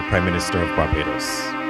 the Prime Minister of Barbados.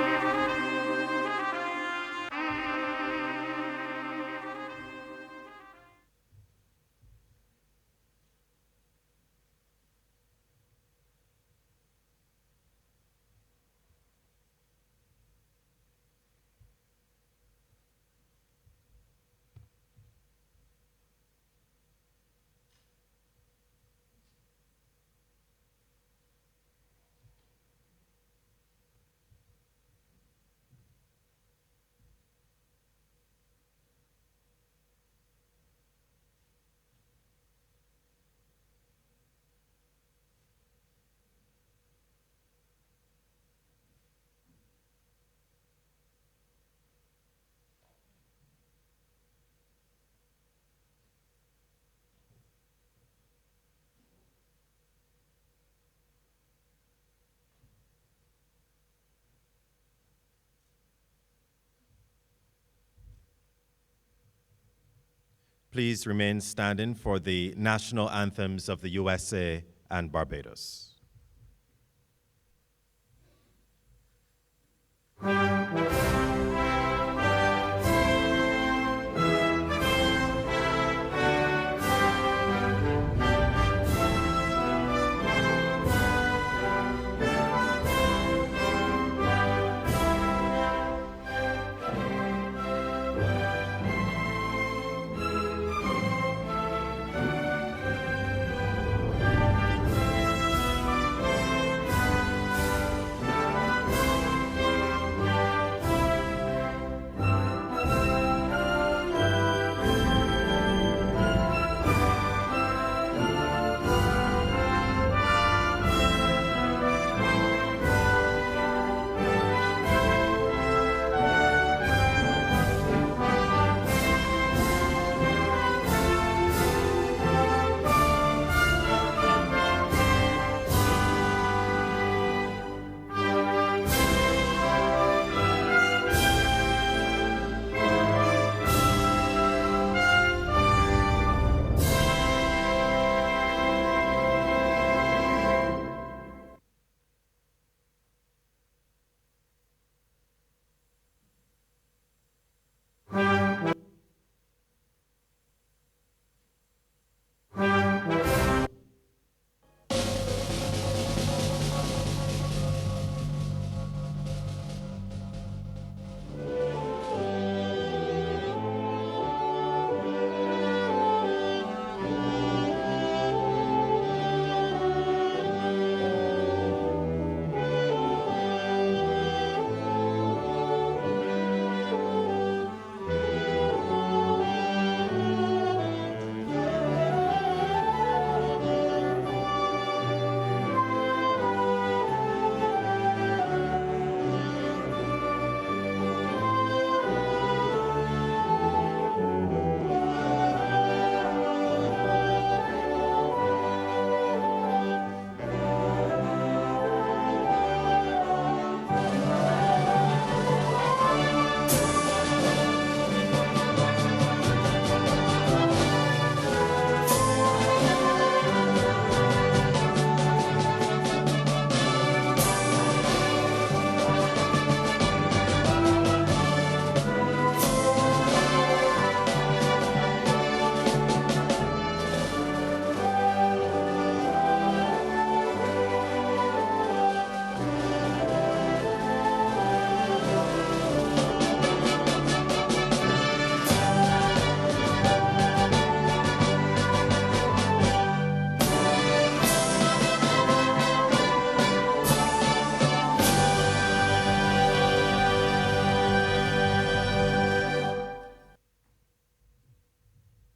Please remain standing for the national anthems of the USA and Barbados.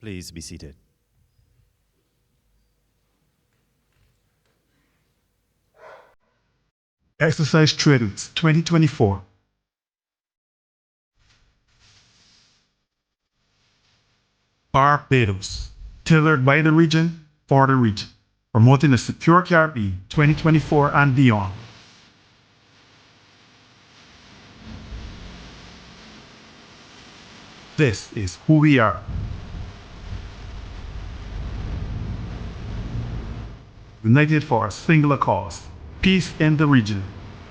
Please be seated. Exercise Tradewinds 2024. Barbados, tailored by the region, for the region, promoting a secure Caribbean 2024 and beyond. This is who we are. United for a singular cause, peace in the region.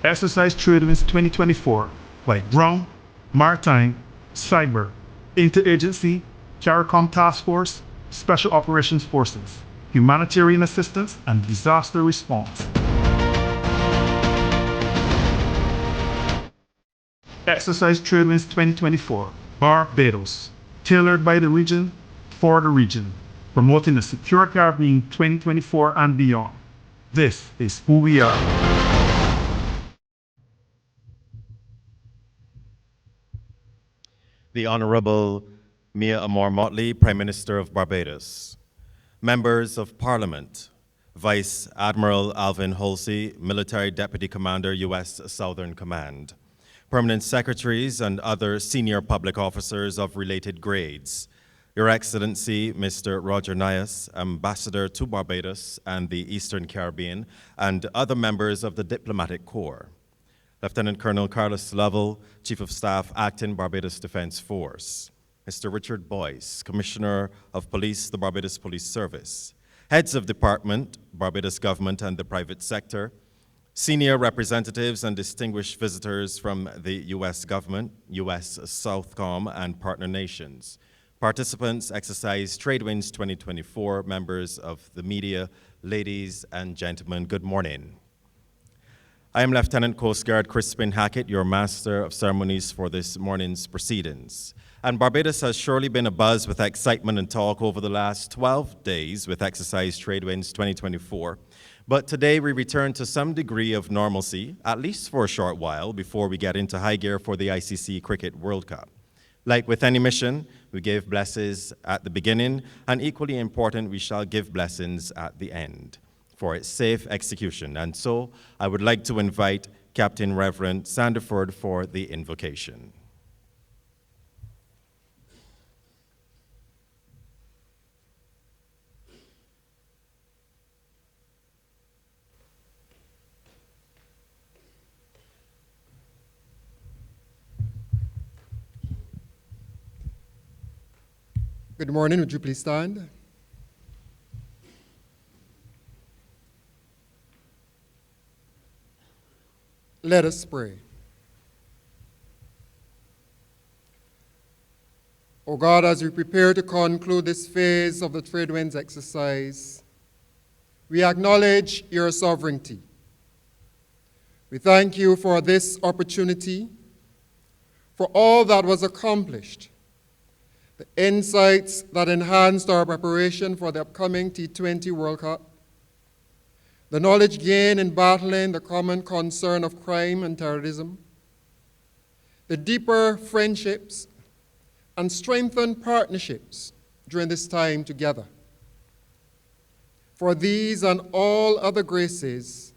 Exercise Tradewinds 2024 by Ground, Maritime, Cyber, Interagency, CARICOM Task Force, Special Operations Forces, Humanitarian Assistance, and Disaster Response. Exercise Tradewinds 2024, Barbados, tailored by the region, for the region, promoting a secure Caribbean 2024 and beyond. This is who we are. The Honourable Amor Mottley, Prime Minister of Barbados. Members of Parliament, Vice Admiral Alvin Halsey, Military Deputy Commander, U.S. Southern Command, Permanent Secretaries and other senior public officers of related grades, Your Excellency, Mr. Roger Nias, Ambassador to Barbados and the Eastern Caribbean, and other members of the Diplomatic Corps, Lieutenant Colonel Carlos Lovell, Chief of Staff, Acting Barbados Defense Force, Mr. Richard Boyce, Commissioner of Police, the Barbados Police Service, heads of department, Barbados government and the private sector, senior representatives and distinguished visitors from the U.S. government, U.S. Southcom and partner nations, participants, Exercise Tradewinds 2024, members of the media, ladies and gentlemen, good morning. I am Lieutenant Coast Guard Crispin Hackett, your Master of Ceremonies for this morning's proceedings. And Barbados has surely been abuzz with excitement and talk over the last 12 days with Exercise Tradewinds 2024. But today we return to some degree of normalcy, at least for a short while, before we get into high gear for the ICC Cricket World Cup. Like with any mission, we gave blessings at the beginning, and equally important, we shall give blessings at the end for its safe execution. And so I would like to invite Captain Reverend Sandiford for the invocation. Good morning, would you please stand? Let us pray. O God, as we prepare to conclude this phase of the Tradewinds exercise, we acknowledge your sovereignty. We thank you for this opportunity, for all that was accomplished, the insights that enhanced our preparation for the upcoming T20 World Cup, the knowledge gained in battling the common concern of crime and terrorism, the deeper friendships and strengthened partnerships during this time together. For these and all other graces,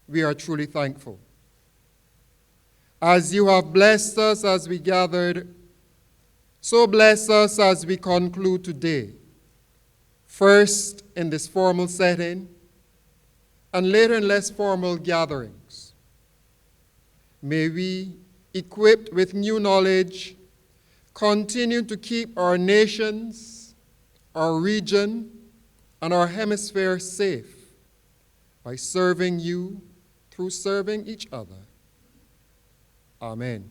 we are truly thankful. As you have blessed us as we gathered, so bless us as we conclude today, first in this formal setting, and later in less formal gatherings. May we, equipped with new knowledge, continue to keep our nations, our region, and our hemisphere safe by serving you through serving each other. Amen.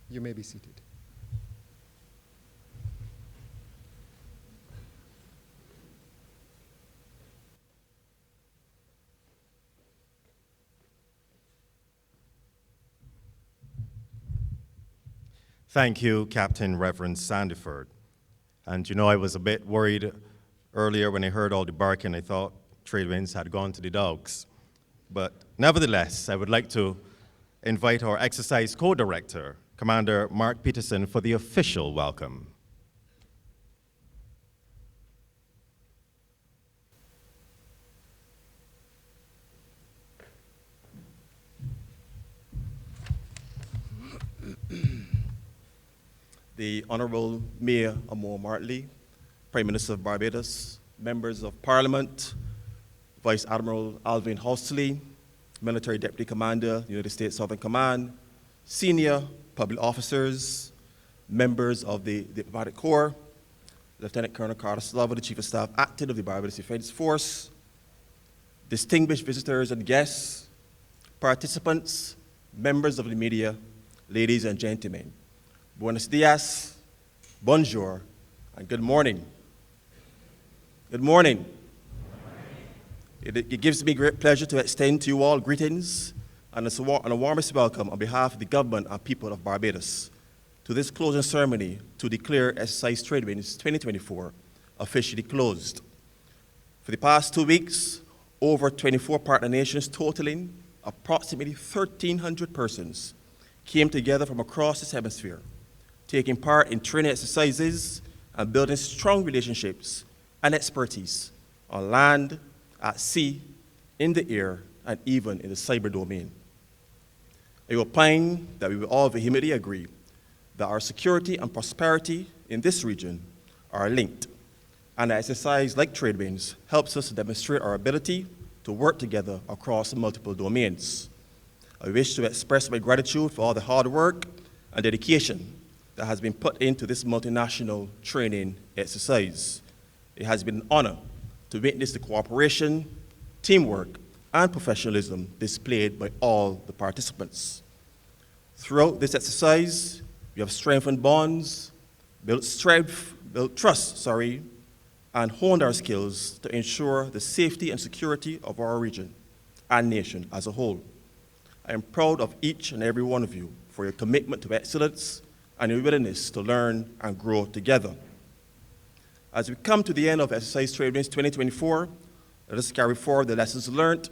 You may be seated. Thank you, Captain Reverend Sandiford. And you know, I was a bit worried earlier when I heard all the barking. I thought Tradewinds had gone to the dogs. But nevertheless, I would like to invite our exercise co-director, Commander Mark Peterson, for the official welcome. The Honourable Mayor Amor Mottley, Prime Minister of Barbados, members of Parliament, Vice Admiral Alvin Halsey, Military Deputy Commander, United States Southern Command, senior public officers, members of the Diplomatic Corps, Lieutenant Colonel Carlos Lovell, the Chief of Staff Acting of the Barbados Defense Force, distinguished visitors and guests, participants, members of the media, ladies and gentlemen. Buenos dias, bonjour, and good morning. Good morning. It gives me great pleasure to extend to you all greetings and a warmest welcome on behalf of the government and people of Barbados to this closing ceremony to declare Exercise Tradewinds 2024 officially closed. For the past 2 weeks, over 24 partner nations totaling approximately 1,300 persons came together from across this hemisphere, taking part in training exercises and building strong relationships and expertise on land, at sea, in the air, and even in the cyber domain. I opine that we will all vehemently agree that our security and prosperity in this region are linked, and an exercise like Tradewinds helps us to demonstrate our ability to work together across multiple domains. I wish to express my gratitude for all the hard work and dedication that has been put into this multinational training exercise. It has been an honor to witness the cooperation, teamwork, and professionalism displayed by all the participants. Throughout this exercise, we have strengthened bonds, built trust, and honed our skills to ensure the safety and security of our region and nation as a whole. I am proud of each and every one of you for your commitment to excellence and your willingness to learn and grow together. As we come to the end of Exercise Tradewinds 2024, let us carry forward the lessons learned,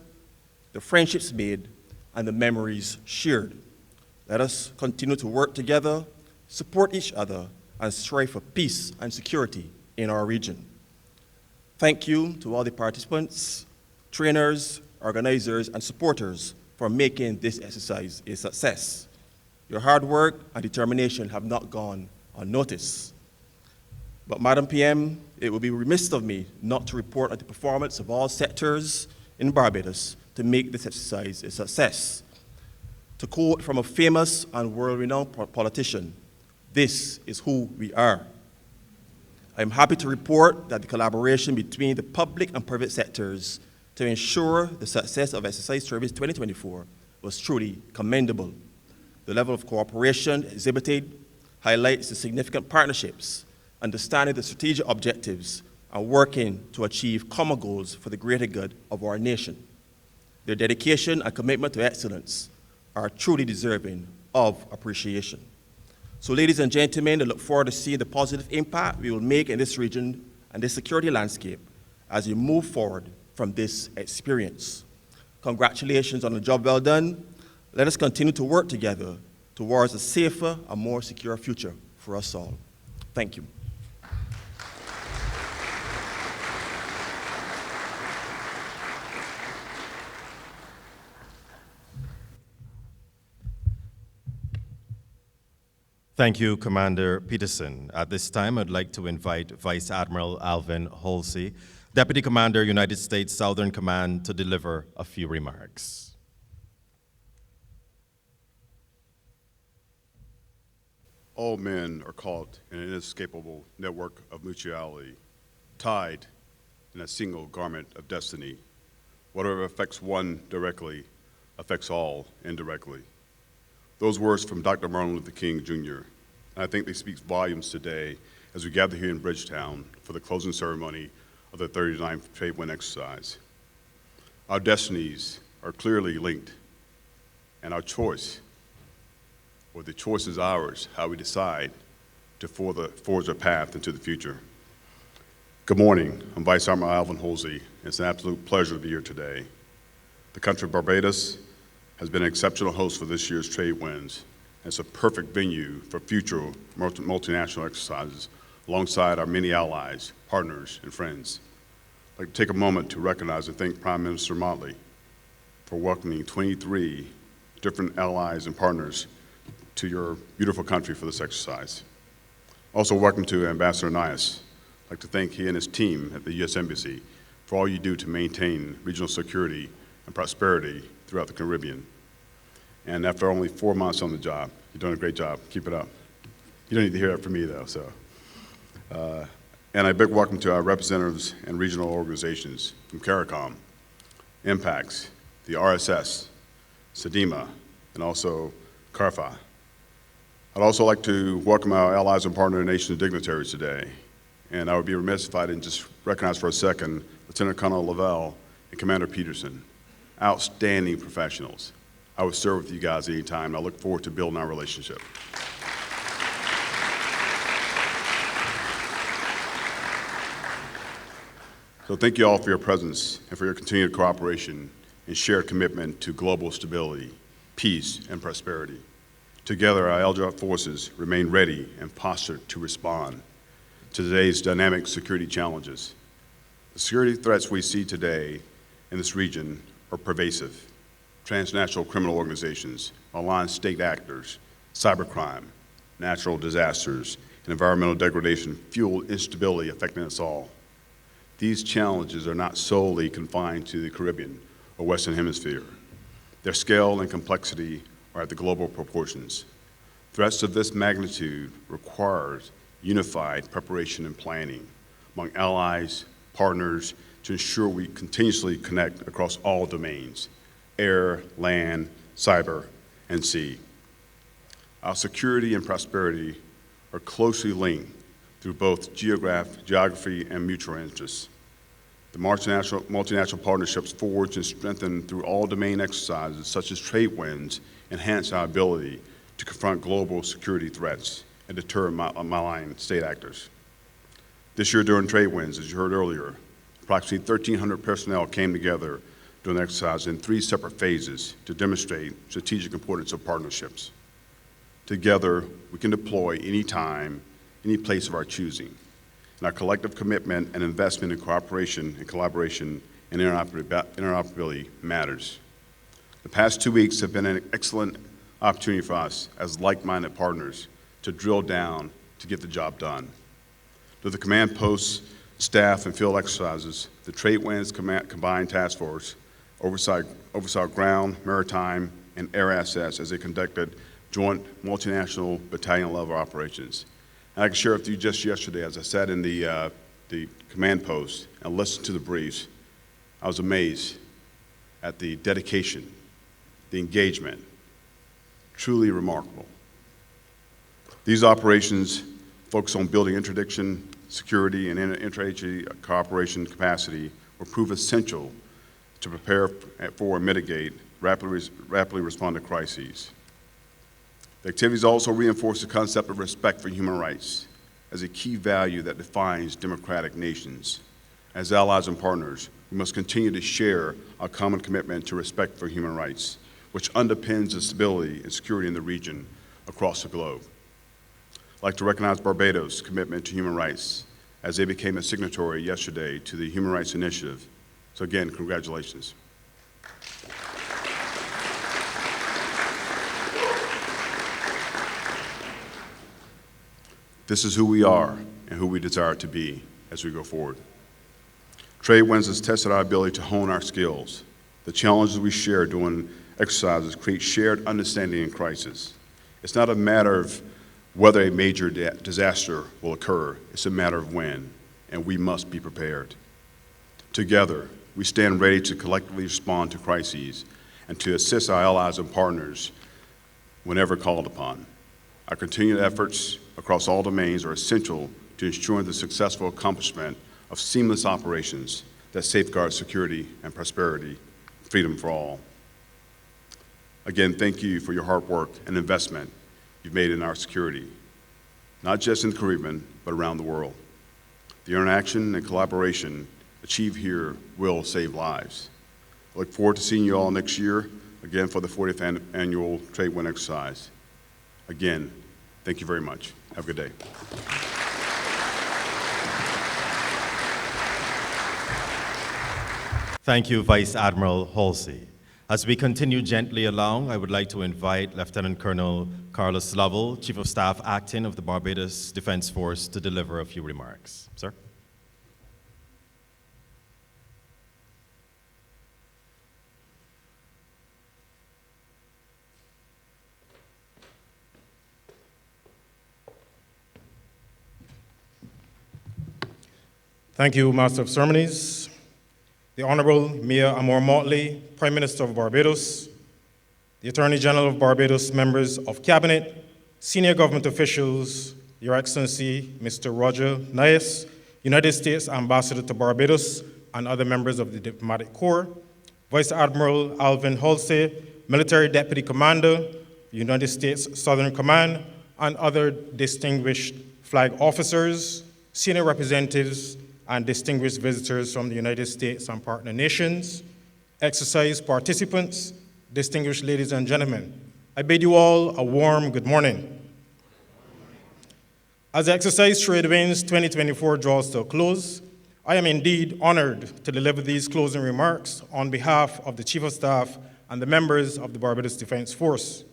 the friendships made, and the memories shared. Let us continue to work together, support each other, and strive for peace and security in our region. Thank you to all the participants, trainers, organizers, and supporters for making this exercise a success. Your hard work and determination have not gone unnoticed. But Madam PM, it would be remiss of me not to report on the performance of all sectors in Barbados to make this exercise a success. To quote from a famous and world-renowned politician, "This is who we are." I am happy to report that the collaboration between the public and private sectors to ensure the success of Exercise Tradewinds 2024 was truly commendable. The level of cooperation exhibited highlights the significant partnerships, understanding the strategic objectives, and working to achieve common goals for the greater good of our nation. Their dedication and commitment to excellence are truly deserving of appreciation. So, ladies and gentlemen, I look forward to seeing the positive impact we will make in this region and this security landscape as we move forward from this experience. Congratulations on the job well done. Let us continue to work together towards a safer and more secure future for us all. Thank you. Thank you, Commander Peterson. At this time, I'd like to invite Vice Admiral Alvin Halsey, Deputy Commander, United States Southern Command, to deliver a few remarks. All men are caught in an inescapable network of mutuality, tied in a single garment of destiny. Whatever affects one directly affects all indirectly. Those words from Dr. Martin Luther King, Jr., and I think they speak volumes today as we gather here in Bridgetown for the closing ceremony of the 39th Tradewind exercise. Our destinies are clearly linked, and our choice, or the choice is ours, how we decide to forge a path into the future. Good morning, I'm Vice Admiral Alvin Halsey. It's an absolute pleasure to be here today. The country of Barbados has been an exceptional host for this year's Tradewinds. It's a perfect venue for future multinational exercises alongside our many allies, partners, and friends. I'd like to take a moment to recognize and thank Prime Minister Mottley for welcoming 23 different allies and partners to your beautiful country for this exercise. Also, welcome to Ambassador Nias. I'd like to thank he and his team at the U.S. Embassy for all you do to maintain regional security and prosperity throughout the Caribbean. And after only 4 months on the job, you're doing a great job. Keep it up. You don't need to hear that from me, though. And a big welcome to our representatives and regional organizations from CARICOM, IMPACTS, the RSS, Sedima, and also Karfa. I'd also like to welcome our allies and partner nation dignitaries today. And I would be remiss if I didn't just recognize for a second Lieutenant Colonel Lavelle and Commander Peterson, outstanding professionals. I would serve with you guys anytime. I look forward to building our relationship. So thank you all for your presence and for your continued cooperation and shared commitment to global stability, peace, and prosperity. Together, our LJR forces remain ready and postured to respond to today's dynamic security challenges. The security threats we see today in this region are pervasive. Transnational criminal organizations, aligned state actors, cybercrime, natural disasters, and environmental degradation fuel instability affecting us all. These challenges are not solely confined to the Caribbean or Western Hemisphere. Their scale and complexity are at the global proportions. Threats of this magnitude requires unified preparation and planning among allies, partners, to ensure we continuously connect across all domains: air, land, cyber, and sea. Our security and prosperity are closely linked through both geography and mutual interests. The multinational partnerships forged and strengthened through all domain exercises such as Tradewinds enhance our ability to confront global security threats and deter malign state actors. This year during Tradewinds, as you heard earlier, approximately 1,300 personnel came together during the exercise in 3 separate phases to demonstrate strategic importance of partnerships. Together, we can deploy any time, any place of our choosing. And our collective commitment and investment in cooperation and collaboration and interoperability matters. The past 2 weeks have been an excellent opportunity for us as like-minded partners to drill down to get the job done. Through the command posts, staff, and field exercises, the Tradewinds Combined Task Force oversaw ground, maritime, and air assets as they conducted joint multinational battalion-level operations. And I can share with you just yesterday, as I sat in the command post and listened to the briefs, I was amazed at the dedication, the engagement, truly remarkable. These operations focus on building interdiction, security, and interagency cooperation capacity will prove essential to prepare for and mitigate rapidly respond to crises. The activities also reinforce the concept of respect for human rights as a key value that defines democratic nations. As allies and partners, we must continue to share our common commitment to respect for human rights, which underpins the stability and security in the region across the globe. I'd like to recognize Barbados' commitment to human rights as they became a signatory yesterday to the Human Rights Initiative. So again, congratulations. This is who we are and who we desire to be as we go forward. Tradewinds has tested our ability to hone our skills. The challenges we share during exercises create shared understanding in crisis. It's not a matter of whether a major disaster will occur, it's a matter of when, and we must be prepared. Together, we stand ready to collectively respond to crises and to assist our allies and partners whenever called upon. Our continued efforts across all domains are essential to ensuring the successful accomplishment of seamless operations that safeguard security and prosperity, freedom for all. Again, thank you for your hard work and investment you've made in our security, not just in the Caribbean, but around the world. The interaction and collaboration achieved here will save lives. I look forward to seeing you all next year, again for the 40th annual Tradewind exercise. Again, thank you very much. Have a good day. Thank you, Vice Admiral Halsey. As we continue gently along, I would like to invite Lieutenant Colonel Carlos Lovell, Chief of Staff Acting of the Barbados Defense Force, to deliver a few remarks. Sir? Thank you, Master of Ceremonies, the Honorable Mayor Amor Mottley, Prime Minister of Barbados, the Attorney General of Barbados, members of Cabinet, senior government officials, Your Excellency, Mr. Roger Nias, United States Ambassador to Barbados, and other members of the Diplomatic Corps, Vice Admiral Alvin Halsey, Military Deputy Commander, United States Southern Command, and other distinguished flag officers, senior representatives, and distinguished visitors from the United States and partner nations, exercise participants, distinguished ladies and gentlemen, I bid you all a warm good morning. As Exercise Tradewinds 2024 draws to a close, I am indeed honored to deliver these closing remarks on behalf of the Chief of Staff and the members of the Barbados Defense Force.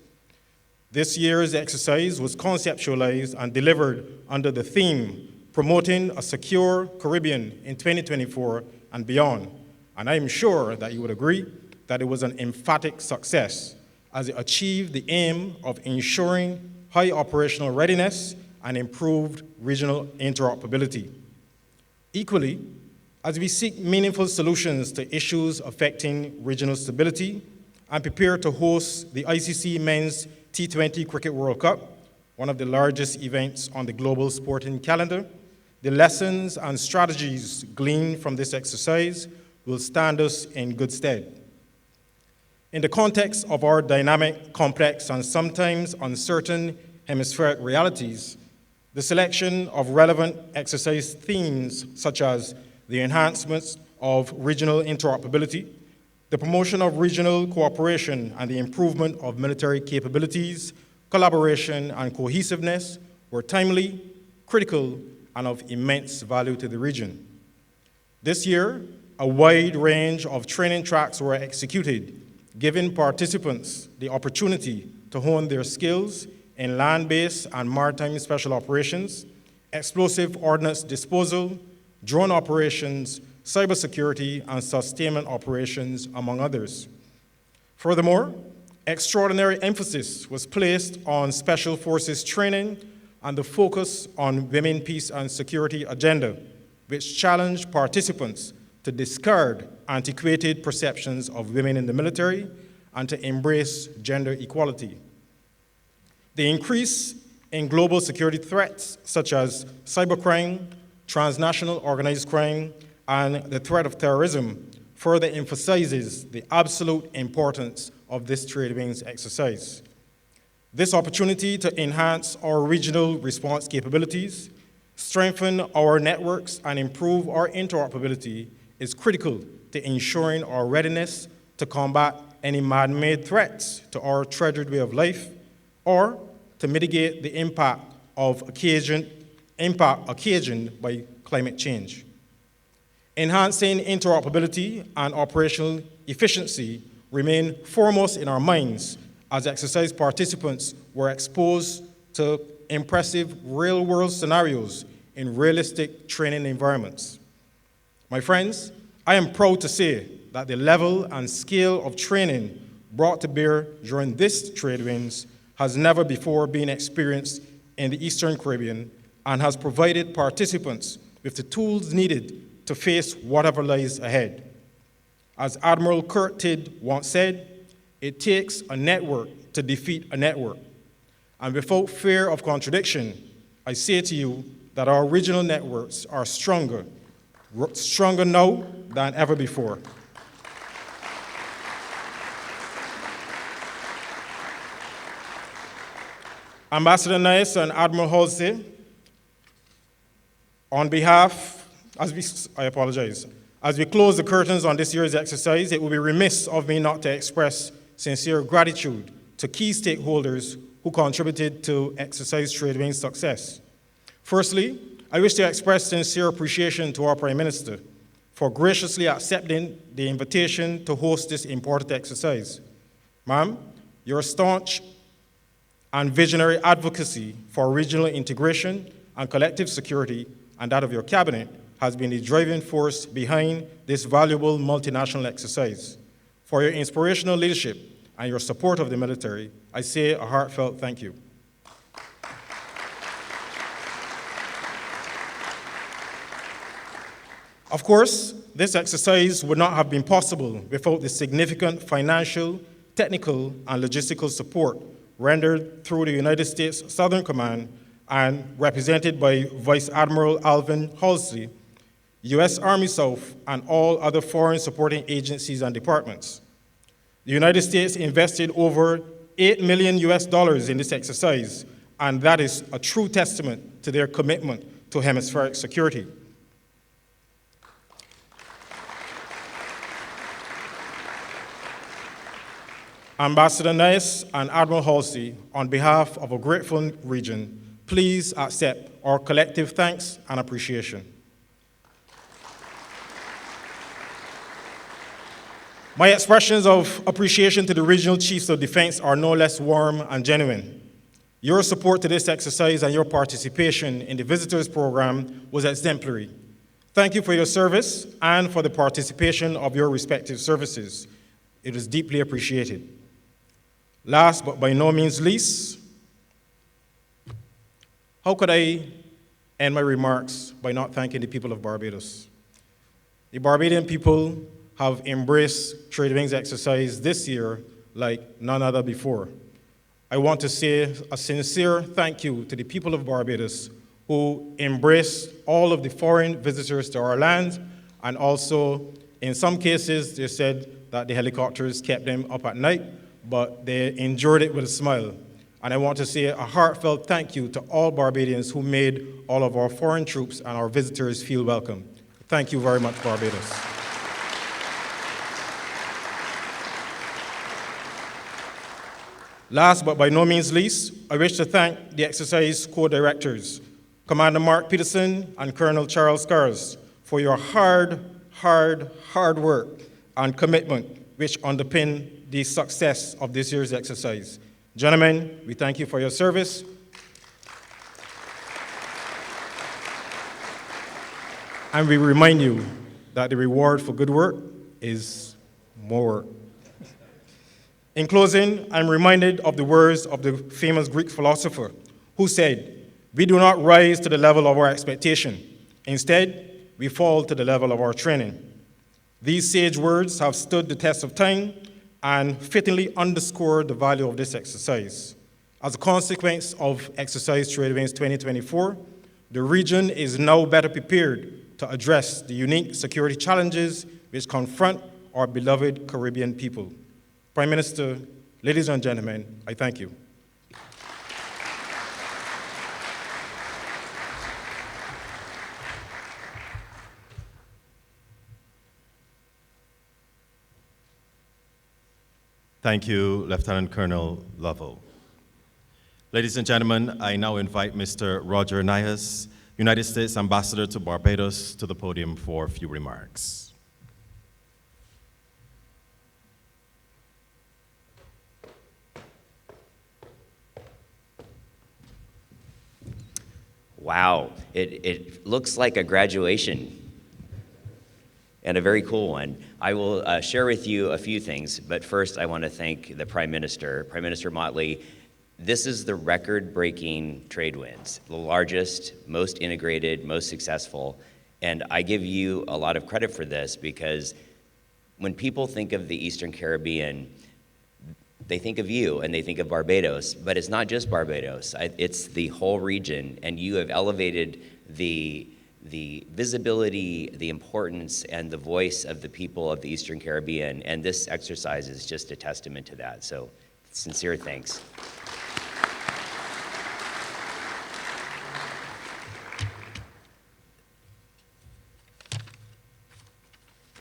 This year's exercise was conceptualized and delivered under the theme, Promoting a Secure Caribbean in 2024 and beyond. And I am sure that you would agree that it was an emphatic success as it achieved the aim of ensuring high operational readiness and improved regional interoperability. Equally, as we seek meaningful solutions to issues affecting regional stability and prepare to host the ICC Men's T20 Cricket World Cup, one of the largest events on the global sporting calendar, the lessons and strategies gleaned from this exercise will stand us in good stead. In the context of our dynamic, complex, and sometimes uncertain hemispheric realities, the selection of relevant exercise themes such as the enhancements of regional interoperability, the promotion of regional cooperation, and the improvement of military capabilities, collaboration, and cohesiveness were timely, critical, and of immense value to the region. This year, a wide range of training tracks were executed, giving participants the opportunity to hone their skills in land-based and maritime special operations, explosive ordnance disposal, drone operations, cybersecurity, and sustainment operations, among others. Furthermore, extraordinary emphasis was placed on special forces training and the focus on women, peace, and security agenda, which challenged participants to discard antiquated perceptions of women in the military and to embrace gender equality. The increase in global security threats, such as cybercrime, transnational organized crime, and the threat of terrorism, further emphasizes the absolute importance of this Tradewinds exercise. This opportunity to enhance our regional response capabilities, strengthen our networks, and improve our interoperability is critical to ensuring our readiness to combat any man-made threats to our treasured way of life, or to mitigate the impact occasioned by climate change. Enhancing interoperability and operational efficiency remain foremost in our minds as exercise participants were exposed to impressive real-world scenarios in realistic training environments. My friends, I am proud to say that the level and scale of training brought to bear during this Tradewinds has never before been experienced in the Eastern Caribbean and has provided participants with the tools needed to face whatever lies ahead. As Admiral Kurt Tidd once said, it takes a network to defeat a network. And without fear of contradiction, I say to you that our regional networks are stronger now than ever before. Ambassador Nias and Admiral Halsey, on behalf, as we close the curtains on this year's exercise, it would be remiss of me not to express sincere gratitude to key stakeholders who contributed to Exercise Tradewinds' success. Firstly, I wish to express sincere appreciation to our Prime Minister for graciously accepting the invitation to host this important exercise. Ma'am, your staunch and visionary advocacy for regional integration and collective security, and that of your cabinet, has been the driving force behind this valuable multinational exercise. For your inspirational leadership and your support of the military, I say a heartfelt thank you. Of course, this exercise would not have been possible without the significant financial, technical and logistical support rendered through the United States Southern Command and represented by Vice Admiral Alvin Halsey, U.S. Army South, and all other foreign supporting agencies and departments. The United States invested over $8 million in this exercise, and that is a true testament to their commitment to hemispheric security. Ambassador Nias and Admiral Halsey, on behalf of a grateful region, please accept our collective thanks and appreciation. My expressions of appreciation to the Regional Chiefs of Defense are no less warm and genuine. Your support to this exercise and your participation in the Visitors Program was exemplary. Thank you for your service and for the participation of your respective services. It was deeply appreciated. Last but by no means least, how could I end my remarks by not thanking the people of Barbados? The Barbadian people have embraced Tradewinds exercise this year like none other before. I want to say a sincere thank you to the people of Barbados who embraced all of the foreign visitors to our land, and also, in some cases, they said that the helicopters kept them up at night, but they endured it with a smile. And I want to say a heartfelt thank you to all Barbadians who made all of our foreign troops and our visitors feel welcome. Thank you very much, Barbados. Last but by no means least, I wish to thank the exercise co-directors, Commander Mark Peterson and Colonel Charles Scars, for your hard work and commitment which underpin the success of this year's exercise. Gentlemen, we thank you for your service. And we remind you that the reward for good work is more work. In closing, I'm reminded of the words of the famous Greek philosopher who said, "We do not rise to the level of our expectation. Instead, we fall to the level of our training." These sage words have stood the test of time and fittingly underscore the value of this exercise. As a consequence of Exercise Tradewinds 2024, the region is now better prepared to address the unique security challenges which confront our beloved Caribbean people. Prime Minister, ladies and gentlemen, I thank you. Thank you, Lieutenant Colonel Lovell. Ladies and gentlemen, I now invite Mr. Roger Nias, United States Ambassador to Barbados, to the podium for a few remarks. Wow, it looks like a graduation, and a very cool one. I will share with you a few things, but first I want to thank the Prime Minister, Prime Minister Mottley. This is the record-breaking Tradewinds, the largest, most integrated, most successful, and I give you a lot of credit for this because when people think of the Eastern Caribbean, they think of you and they think of Barbados, but it's not just Barbados, it's the whole region, and you have elevated the visibility, the importance, and the voice of the people of the Eastern Caribbean, and this exercise is just a testament to that, so sincere thanks.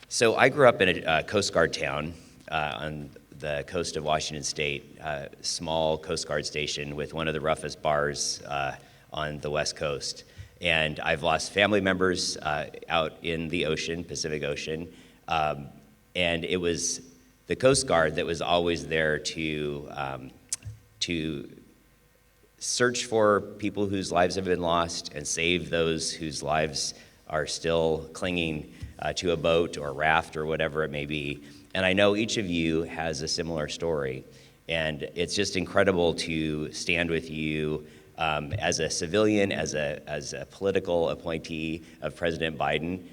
So I grew up in a Coast Guard town on the coast of Washington State, small Coast Guard station with one of the roughest bars on the West Coast. And I've lost family members out in the ocean, Pacific Ocean, and it was the Coast Guard that was always there to search for people whose lives have been lost and save those whose lives are still clinging to a boat or a raft or whatever it may be. And I know each of you has a similar story, and it's just incredible to stand with you as a civilian, as a political appointee of President Biden.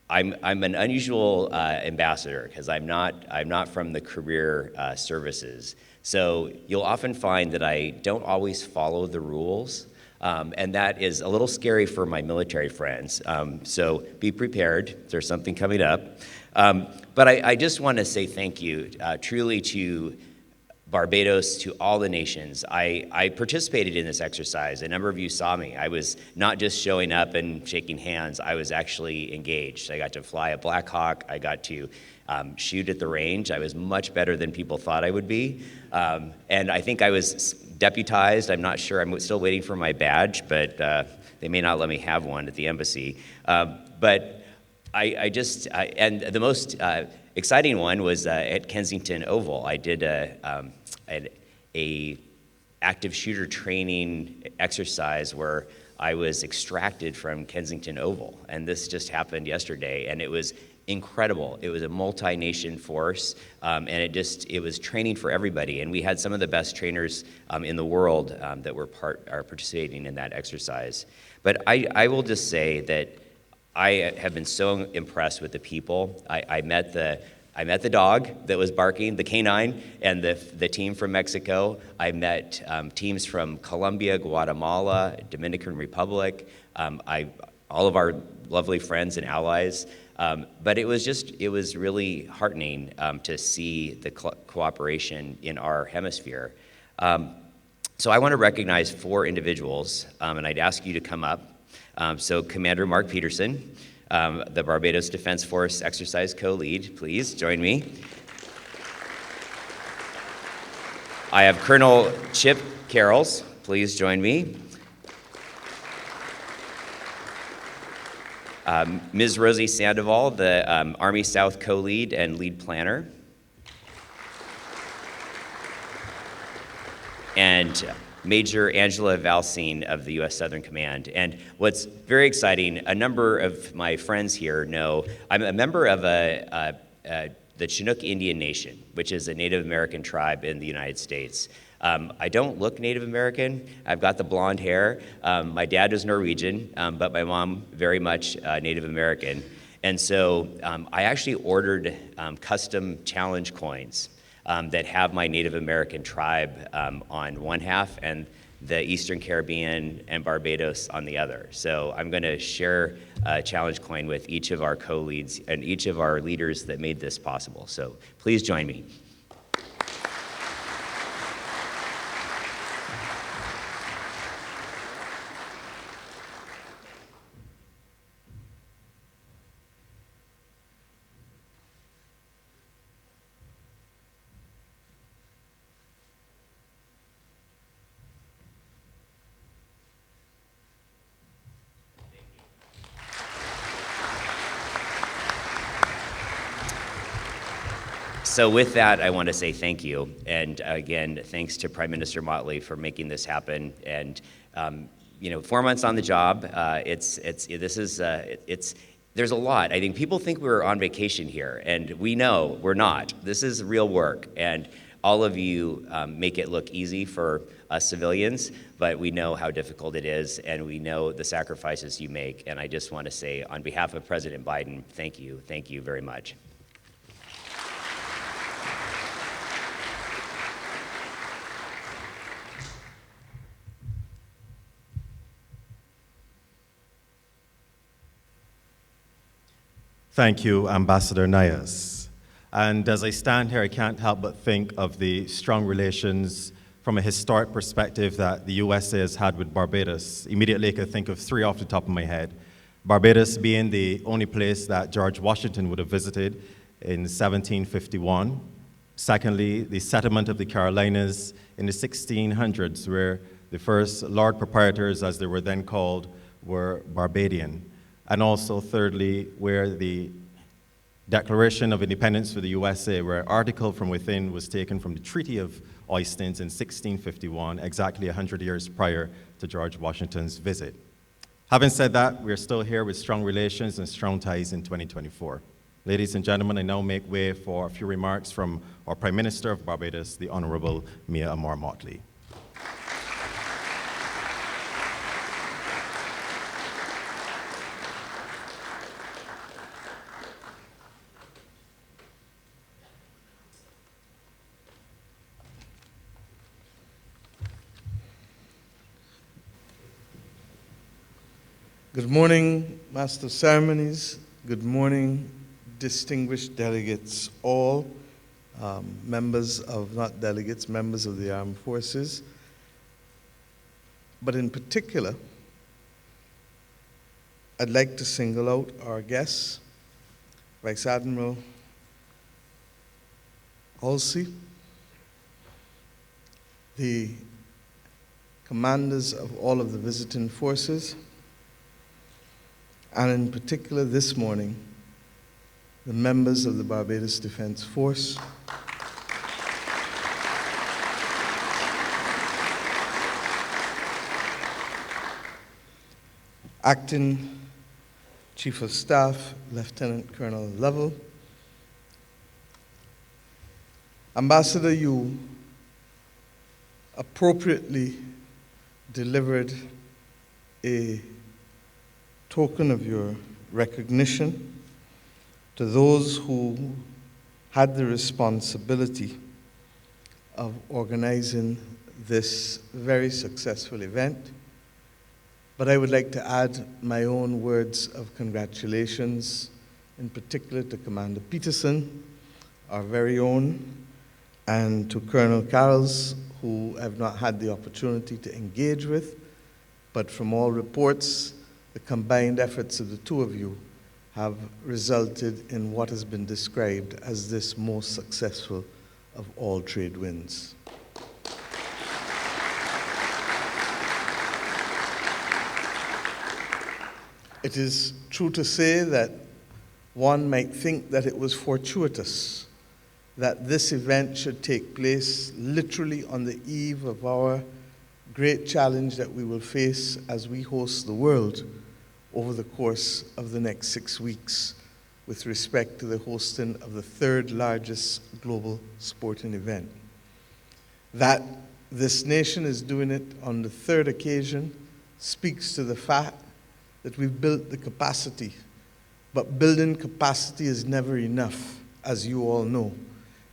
I'm an unusual ambassador because I'm not from the career services. So you'll often find that I don't always follow the rules, and that is a little scary for my military friends. So be prepared. There's something coming up. But I just want to say thank you truly to Barbados, to all the nations. I participated in this exercise. A number of you saw me. I was not just showing up and shaking hands. I was actually engaged. I got to fly a Black Hawk. I got to shoot at the range. I was much better than people thought I would be. And I think I was deputized. I'm not sure. I'm still waiting for my badge, but they may not let me have one at the embassy. But and the most exciting one was at Kensington Oval. I did a active shooter training exercise where I was extracted from Kensington Oval, and this just happened yesterday, and it was incredible. It was a multi-nation force, and it was training for everybody, and we had some of the best trainers in the world that are participating in that exercise. But I will just say that I have been so impressed with the people. I met the dog that was barking, the canine, and the team from Mexico. I met teams from Colombia, Guatemala, Dominican Republic, all of our lovely friends and allies. But it was really heartening to see the cooperation in our hemisphere. So I want to recognize 4 individuals, and I'd ask you to come up. So Commander Mark Peterson, the Barbados Defense Force Exercise Co-Lead, please join me. I have Colonel Chip Carrolls, please join me. Ms. Rosie Sandoval, the Army South Co-Lead and Lead Planner. And Major Angela Valsine of the U.S. Southern Command. And what's very exciting, a number of my friends here know I'm a member of the Chinook Indian Nation, which is a Native American tribe in the United States. I don't look Native American. I've got the blonde hair. My dad was Norwegian, but my mom very much Native American. And so I actually ordered custom challenge coins that have my Native American tribe on one half and the Eastern Caribbean and Barbados on the other. So I'm going to share a challenge coin with each of our co-leads and each of our leaders that made this possible. So please join me. So with that, I want to say thank you. And again, thanks to Prime Minister Mottley for making this happen. And 4 months on the job, there's a lot. I think people think we're on vacation here, and we know we're not. This is real work, and all of you make it look easy for us civilians, but we know how difficult it is, and we know the sacrifices you make. And I just want to say, on behalf of President Biden, thank you very much. Thank you, Ambassador Nayas. And as I stand here, I can't help but think of the strong relations from a historic perspective that the USA has had with Barbados. Immediately, I could think of 3 off the top of my head. Barbados being the only place that George Washington would have visited in 1751. Secondly, the settlement of the Carolinas in the 1600s, where the first Lord Proprietors, as they were then called, were Barbadian. And also, thirdly, where the Declaration of Independence for the USA, where an article from within was taken from the Treaty of Ostens in 1651, exactly 100 years prior to George Washington's visit. Having said that, we are still here with strong relations and strong ties in 2024. Ladies and gentlemen, I now make way for a few remarks from our Prime Minister of Barbados, the Honorable Mia Amor Mottley. Good morning, Master of Ceremonies. Good morning, distinguished delegates, all members of, not delegates, members of the armed forces. But in particular, I'd like to single out our guests, Vice Admiral Halsey, the commanders of all of the visiting forces, and in particular this morning, the members of the Barbados Defense Force, Acting Chief of Staff, Lieutenant Colonel Lovell, Ambassador, you appropriately delivered a token of your recognition to those who had the responsibility of organizing this very successful event. But I would like to add my own words of congratulations, in particular to Commander Peterson, our very own, and to Colonel Carrolls, who I've not had the opportunity to engage with, but from all reports, the combined efforts of the two of you have resulted in what has been described as this most successful of all trade winds. It is true to say that one might think that it was fortuitous that this event should take place literally on the eve of our great challenge that we will face as we host the world over the course of the next 6 weeks with respect to the hosting of the third largest global sporting event. That this nation is doing it on the third occasion speaks to the fact that we've built the capacity. But building capacity is never enough, as you all know.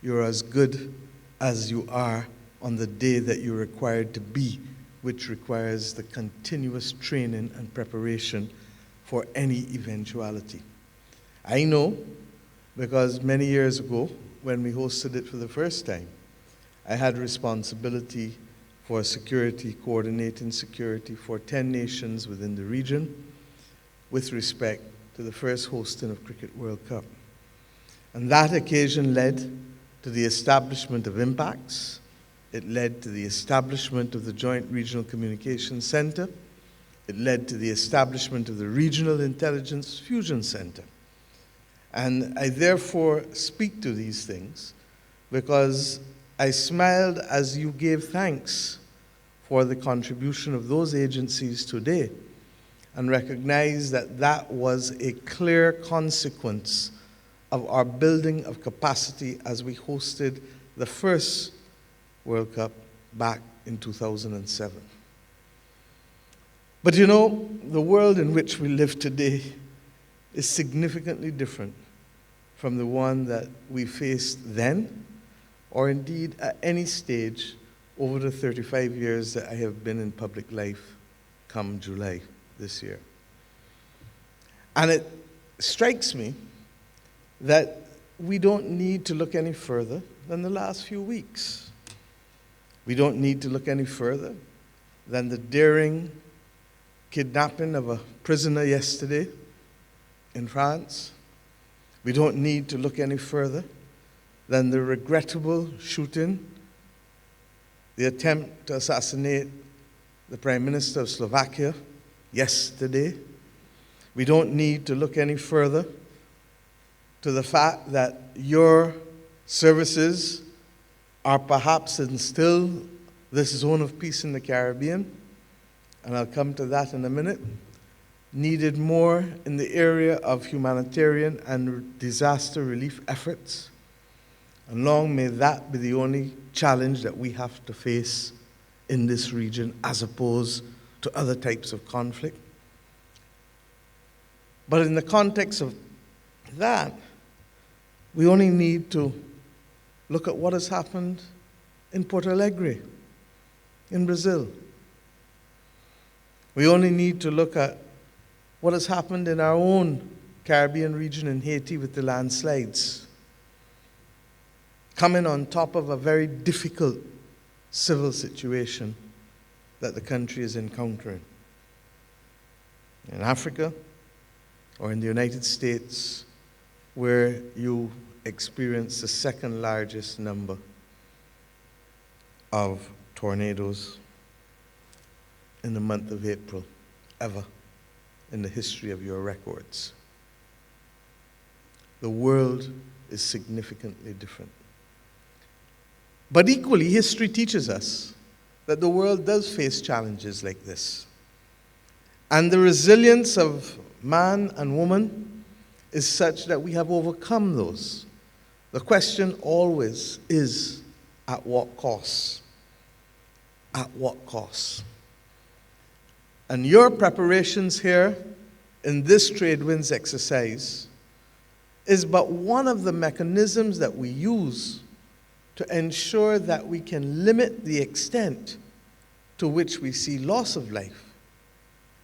You're as good as you are on the day that you're required to be, which requires the continuous training and preparation for any eventuality. I know, because many years ago, when we hosted it for the first time, I had responsibility for security, coordinating security for 10 nations within the region with respect to the first hosting of Cricket World Cup. And that occasion led to the establishment of impacts. It led to the establishment of the Joint Regional Communications Centre. It led to the establishment of the Regional Intelligence Fusion Centre. And I therefore speak to these things because I smiled as you gave thanks for the contribution of those agencies today and recognized that that was a clear consequence of our building of capacity as we hosted the first World Cup back in 2007. But you know, the world in which we live today is significantly different from the one that we faced then, or indeed at any stage over the 35 years that I have been in public life come July this year. And it strikes me that we don't need to look any further than the last few weeks. We don't need to look any further than the daring kidnapping of a prisoner yesterday in France. We don't need to look any further than the regrettable shooting, the attempt to assassinate the Prime Minister of Slovakia yesterday. We don't need to look any further to the fact that your services are perhaps still this zone of peace in the Caribbean, and I'll come to that in a minute, needed more in the area of humanitarian and disaster relief efforts. And long may that be the only challenge that we have to face in this region as opposed to other types of conflict. But in the context of that, we only need to look at what has happened in Porto Alegre, in Brazil. We only need to look at what has happened in our own Caribbean region in Haiti with the landslides, coming on top of a very difficult civil situation that the country is encountering. In Africa or in the United States, where you experience the second largest number of tornadoes in the month of April ever in the history of your records. The world is significantly different. But equally, history teaches us that the world does face challenges like this. And the resilience of man and woman is such that we have overcome those. The question always is, at what cost? At what cost? And your preparations here in this Tradewinds exercise is but one of the mechanisms that we use to ensure that we can limit the extent to which we see loss of life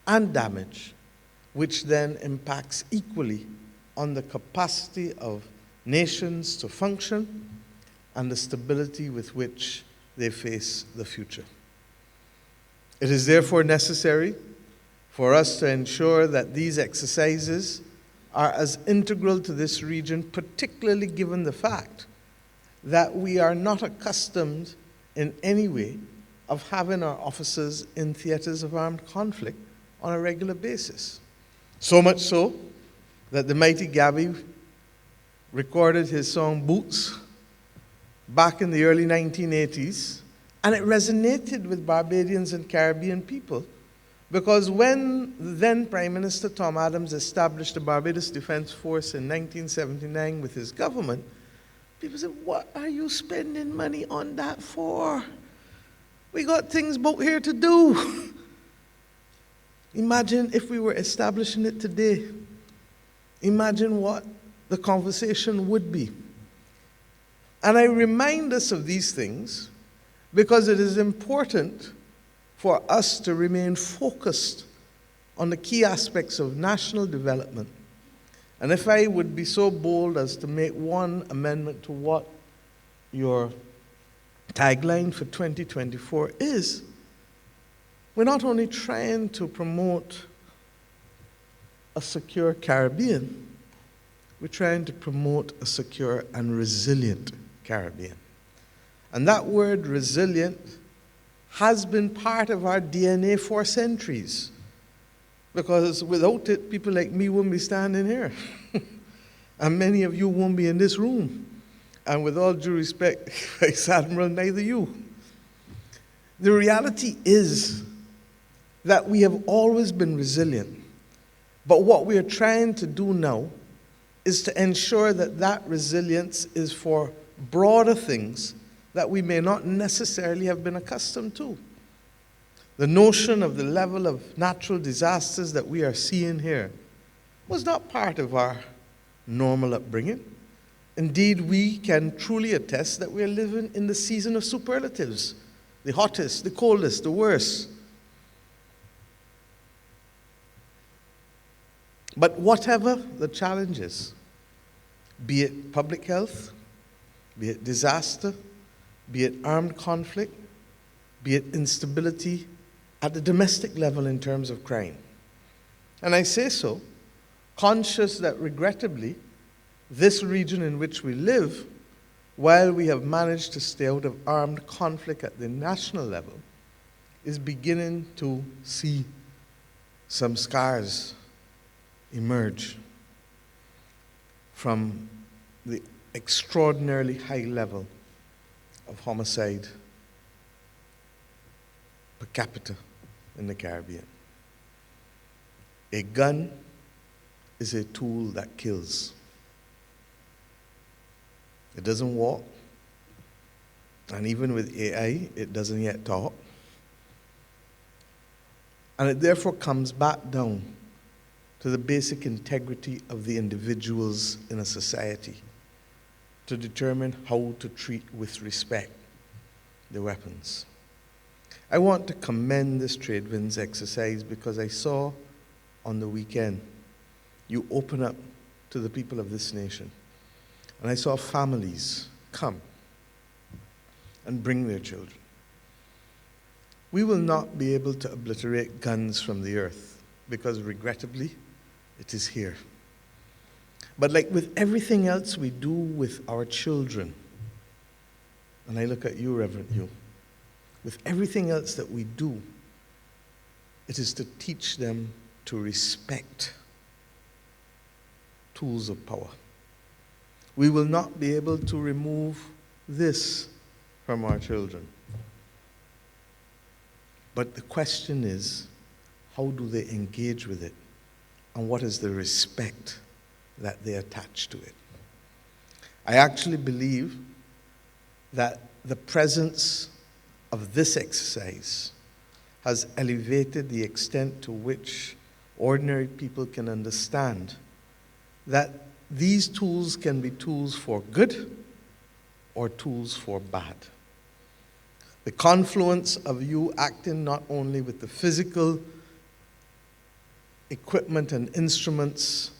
and damage, which then impacts equally on the capacity of nations to function and the stability with which they face the future. It is therefore necessary for us to ensure that these exercises are as integral to this region, particularly given the fact that we are not accustomed in any way of having our officers in theaters of armed conflict on a regular basis. So much so that the mighty Gabby recorded his song Boots back in the early 1980s, and it resonated with Barbadians and Caribbean people, because when then Prime Minister Tom Adams established the Barbados Defense Force in 1979 with his government, people said, "What are you spending money on that for? We got things out here to do." Imagine if we were establishing it today. Imagine what the conversation would be. And I remind us of these things because it is important for us to remain focused on the key aspects of national development. And if I would be so bold as to make one amendment to what your tagline for 2024 is, we're not only trying to promote a secure Caribbean, we're trying to promote a secure and resilient Caribbean. And that word resilient has been part of our DNA for centuries, because without it, people like me wouldn't be standing here. And many of you won't be in this room. And with all due respect, Vice Admiral, neither you. The reality is that we have always been resilient. But what we are trying to do now is to ensure that that resilience is for broader things that we may not necessarily have been accustomed to. The notion of the level of natural disasters that we are seeing here was not part of our normal upbringing. Indeed, we can truly attest that we are living in the season of superlatives, the hottest, the coldest, the worst. But whatever the challenges, be it public health, be it disaster, be it armed conflict, be it instability at the domestic level in terms of crime. And I say so, conscious that regrettably, this region in which we live, while we have managed to stay out of armed conflict at the national level, is beginning to see some scars emerge from the extraordinarily high level of homicide per capita in the Caribbean. A gun is a tool that kills. It doesn't walk, and even with AI, it doesn't yet talk. And it therefore comes back down to the basic integrity of the individuals in a society to determine how to treat with respect the weapons. I want to commend this Tradewinds exercise because I saw on the weekend, you open up to the people of this nation. And I saw families come and bring their children. We will not be able to obliterate guns from the earth because, regrettably, it is here. But like with everything else we do with our children, and I look at you, Reverend Hugh, with everything else that we do, it is to teach them to respect tools of power. We will not be able to remove this from our children. But the question is, how do they engage with it? And what is the respect that they attach to it? I actually believe that the presence of this exercise has elevated the extent to which ordinary people can understand that these tools can be tools for good or tools for bad. The confluence of you acting not only with the physical equipment and instruments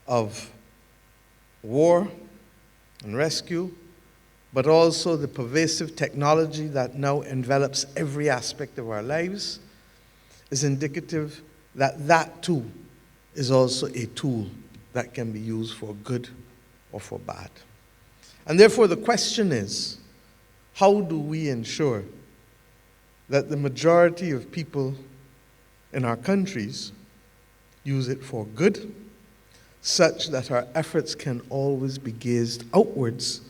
of war and rescue, but also the pervasive technology that now envelops every aspect of our lives, is indicative that that too is also a tool that can be used for good or for bad. And therefore the question is, how do we ensure that the majority of people in our countries use it for good, such that our efforts can always be gazed outwards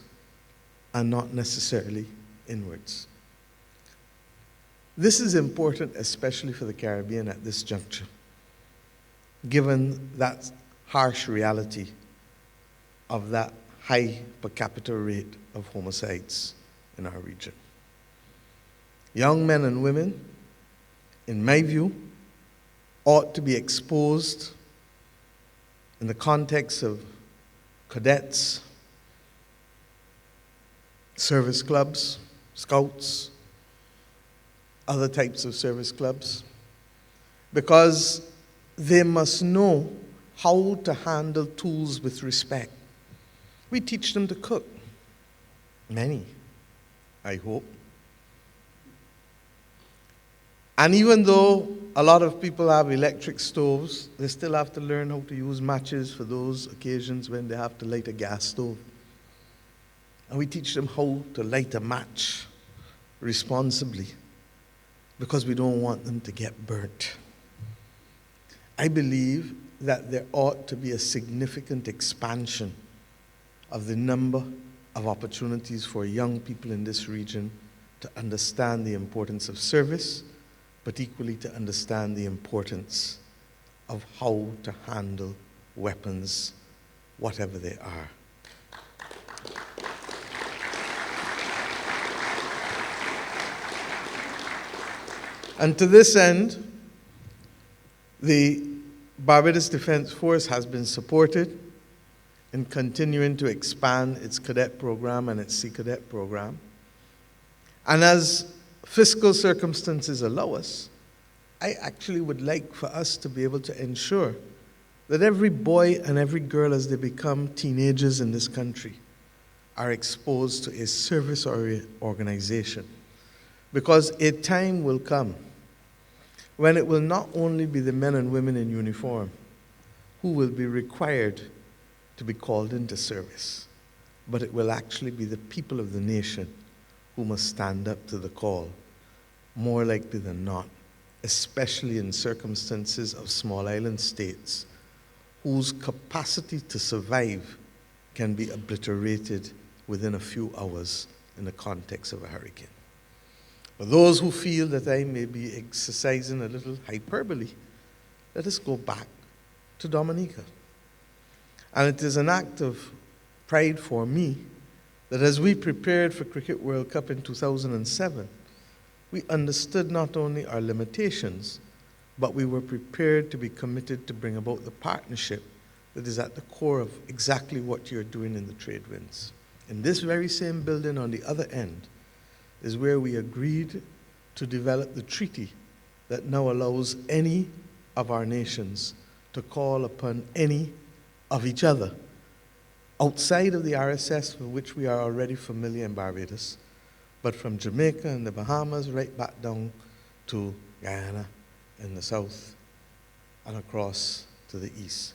and not necessarily inwards? This is important, especially for the Caribbean at this juncture, given that harsh reality of that high per capita rate of homicides in our region. Young men and women, in my view, ought to be exposed in the context of cadets, service clubs, scouts, other types of service clubs, because they must know how to handle tools with respect. We teach them to cook. Many, I hope. And even though a lot of people have electric stoves, they still have to learn how to use matches for those occasions when they have to light a gas stove. And we teach them how to light a match responsibly, because we don't want them to get burnt. I believe that there ought to be a significant expansion of the number of opportunities for young people in this region to understand the importance of service, but equally to understand the importance of how to handle weapons, whatever they are. And to this end, the Barbados Defense Force has been supported in continuing to expand its cadet program and its Sea Cadet program. And as fiscal circumstances allow us, I actually would like for us to be able to ensure that every boy and every girl, as they become teenagers in this country, are exposed to a service organization. Because a time will come when it will not only be the men and women in uniform who will be required to be called into service, but it will actually be the people of the nation who must stand up to the call, more likely than not, especially in circumstances of small island states whose capacity to survive can be obliterated within a few hours in the context of a hurricane. For those who feel that I may be exercising a little hyperbole, let us go back to Dominica. And it is an act of pride for me that as we prepared for Cricket World Cup in 2007, we understood not only our limitations, but we were prepared to be committed to bring about the partnership that is at the core of exactly what you're doing in the Tradewinds. In this very same building on the other end is where we agreed to develop the treaty that now allows any of our nations to call upon any of each other outside of the RSS, with which we are already familiar in Barbados, but from Jamaica and the Bahamas right back down to Guyana in the south and across to the east.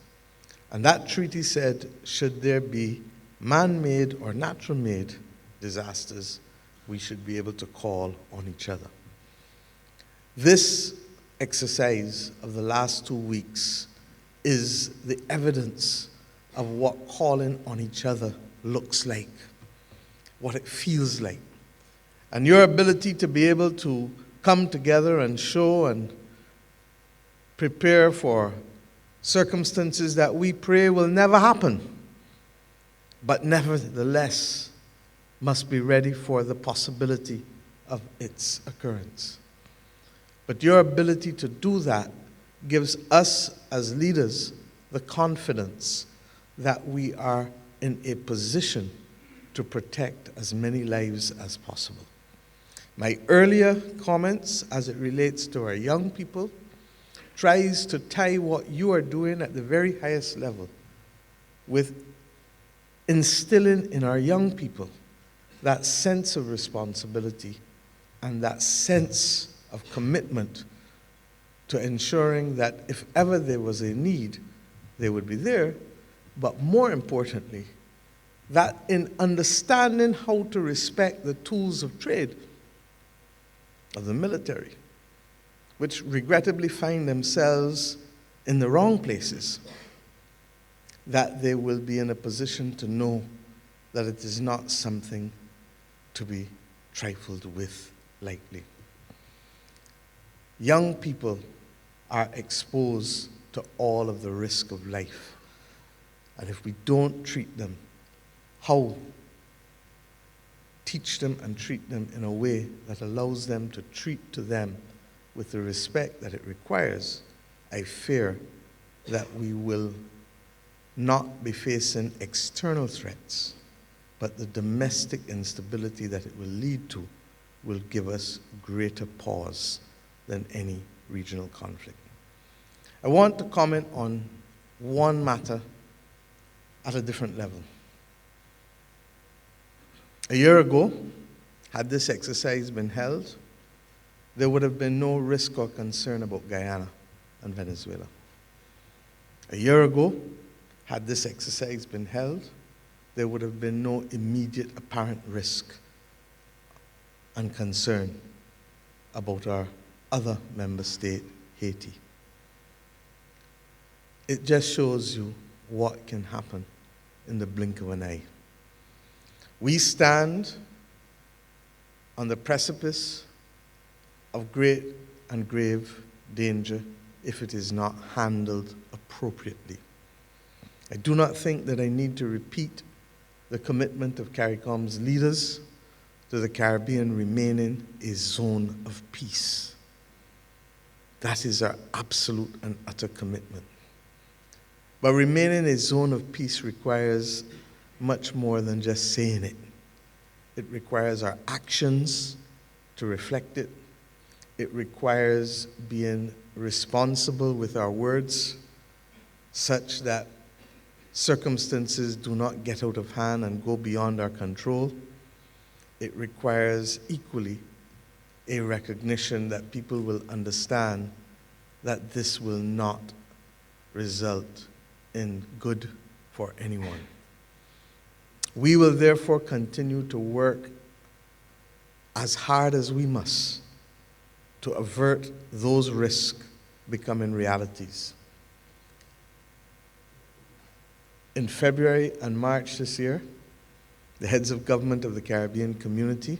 And that treaty said, should there be man-made or natural-made disasters, we should be able to call on each other. This exercise of the last 2 weeks is the evidence of what calling on each other looks like, what it feels like. And your ability to be able to come together and show and prepare for circumstances that we pray will never happen, but nevertheless must be ready for the possibility of its occurrence. But your ability to do that gives us as leaders the confidence that we are in a position to protect as many lives as possible. My earlier comments as it relates to our young people tries to tie what you are doing at the very highest level with instilling in our young people that sense of responsibility and that sense of commitment to ensuring that if ever there was a need, they would be there, but more importantly, that in understanding how to respect the tools of trade of the military, which regrettably find themselves in the wrong places, that they will be in a position to know that it is not something to be trifled with lightly. Young people are exposed to all of the risk of life. And if we don't treat them, teach them and treat them in a way that allows them to treat to them with the respect that it requires, I fear that we will not be facing external threats, but the domestic instability that it will lead to will give us greater pause than any regional conflict. I want to comment on one matter at a different level. A year ago, had this exercise been held, there would have been no risk or concern about Guyana and Venezuela. A year ago, had this exercise been held, there would have been no immediate apparent risk and concern about our other member state, Haiti. It just shows you what can happen in the blink of an eye. We stand on the precipice of great and grave danger if it is not handled appropriately. I do not think that I need to repeat the commitment of CARICOM's leaders to the Caribbean remaining a zone of peace. That is our absolute and utter commitment. But remaining a zone of peace requires much more than just saying it. It requires our actions to reflect it. It requires being responsible with our words, such that circumstances do not get out of hand and go beyond our control. It requires equally a recognition that people will understand that this will not result in good for anyone. We will therefore continue to work as hard as we must to avert those risks becoming realities. In February and March this year, the heads of government of the Caribbean community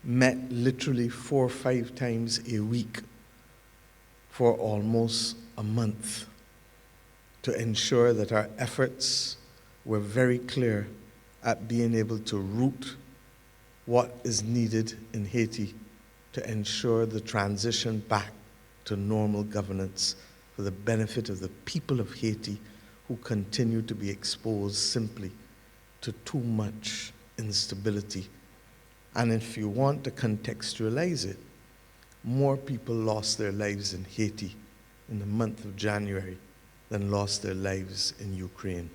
met literally 4 or 5 times a week for almost a month to ensure that our efforts were very clear at being able to root what is needed in Haiti to ensure the transition back to normal governance for the benefit of the people of Haiti who continue to be exposed simply to too much instability. And if you want to contextualize it, more people lost their lives in Haiti in the month of January than lost their lives in Ukraine.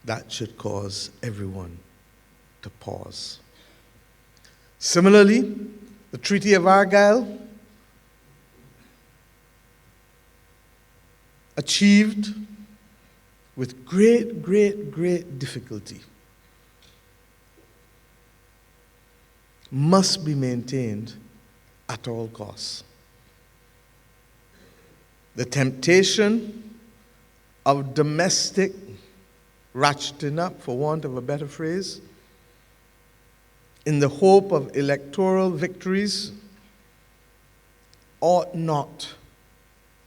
That should cause everyone to pause. Similarly, the Treaty of Argyll achieved with great, great, great difficulty must be maintained at all costs. The temptation of domestic ratcheting up, for want of a better phrase, in the hope of electoral victories, ought not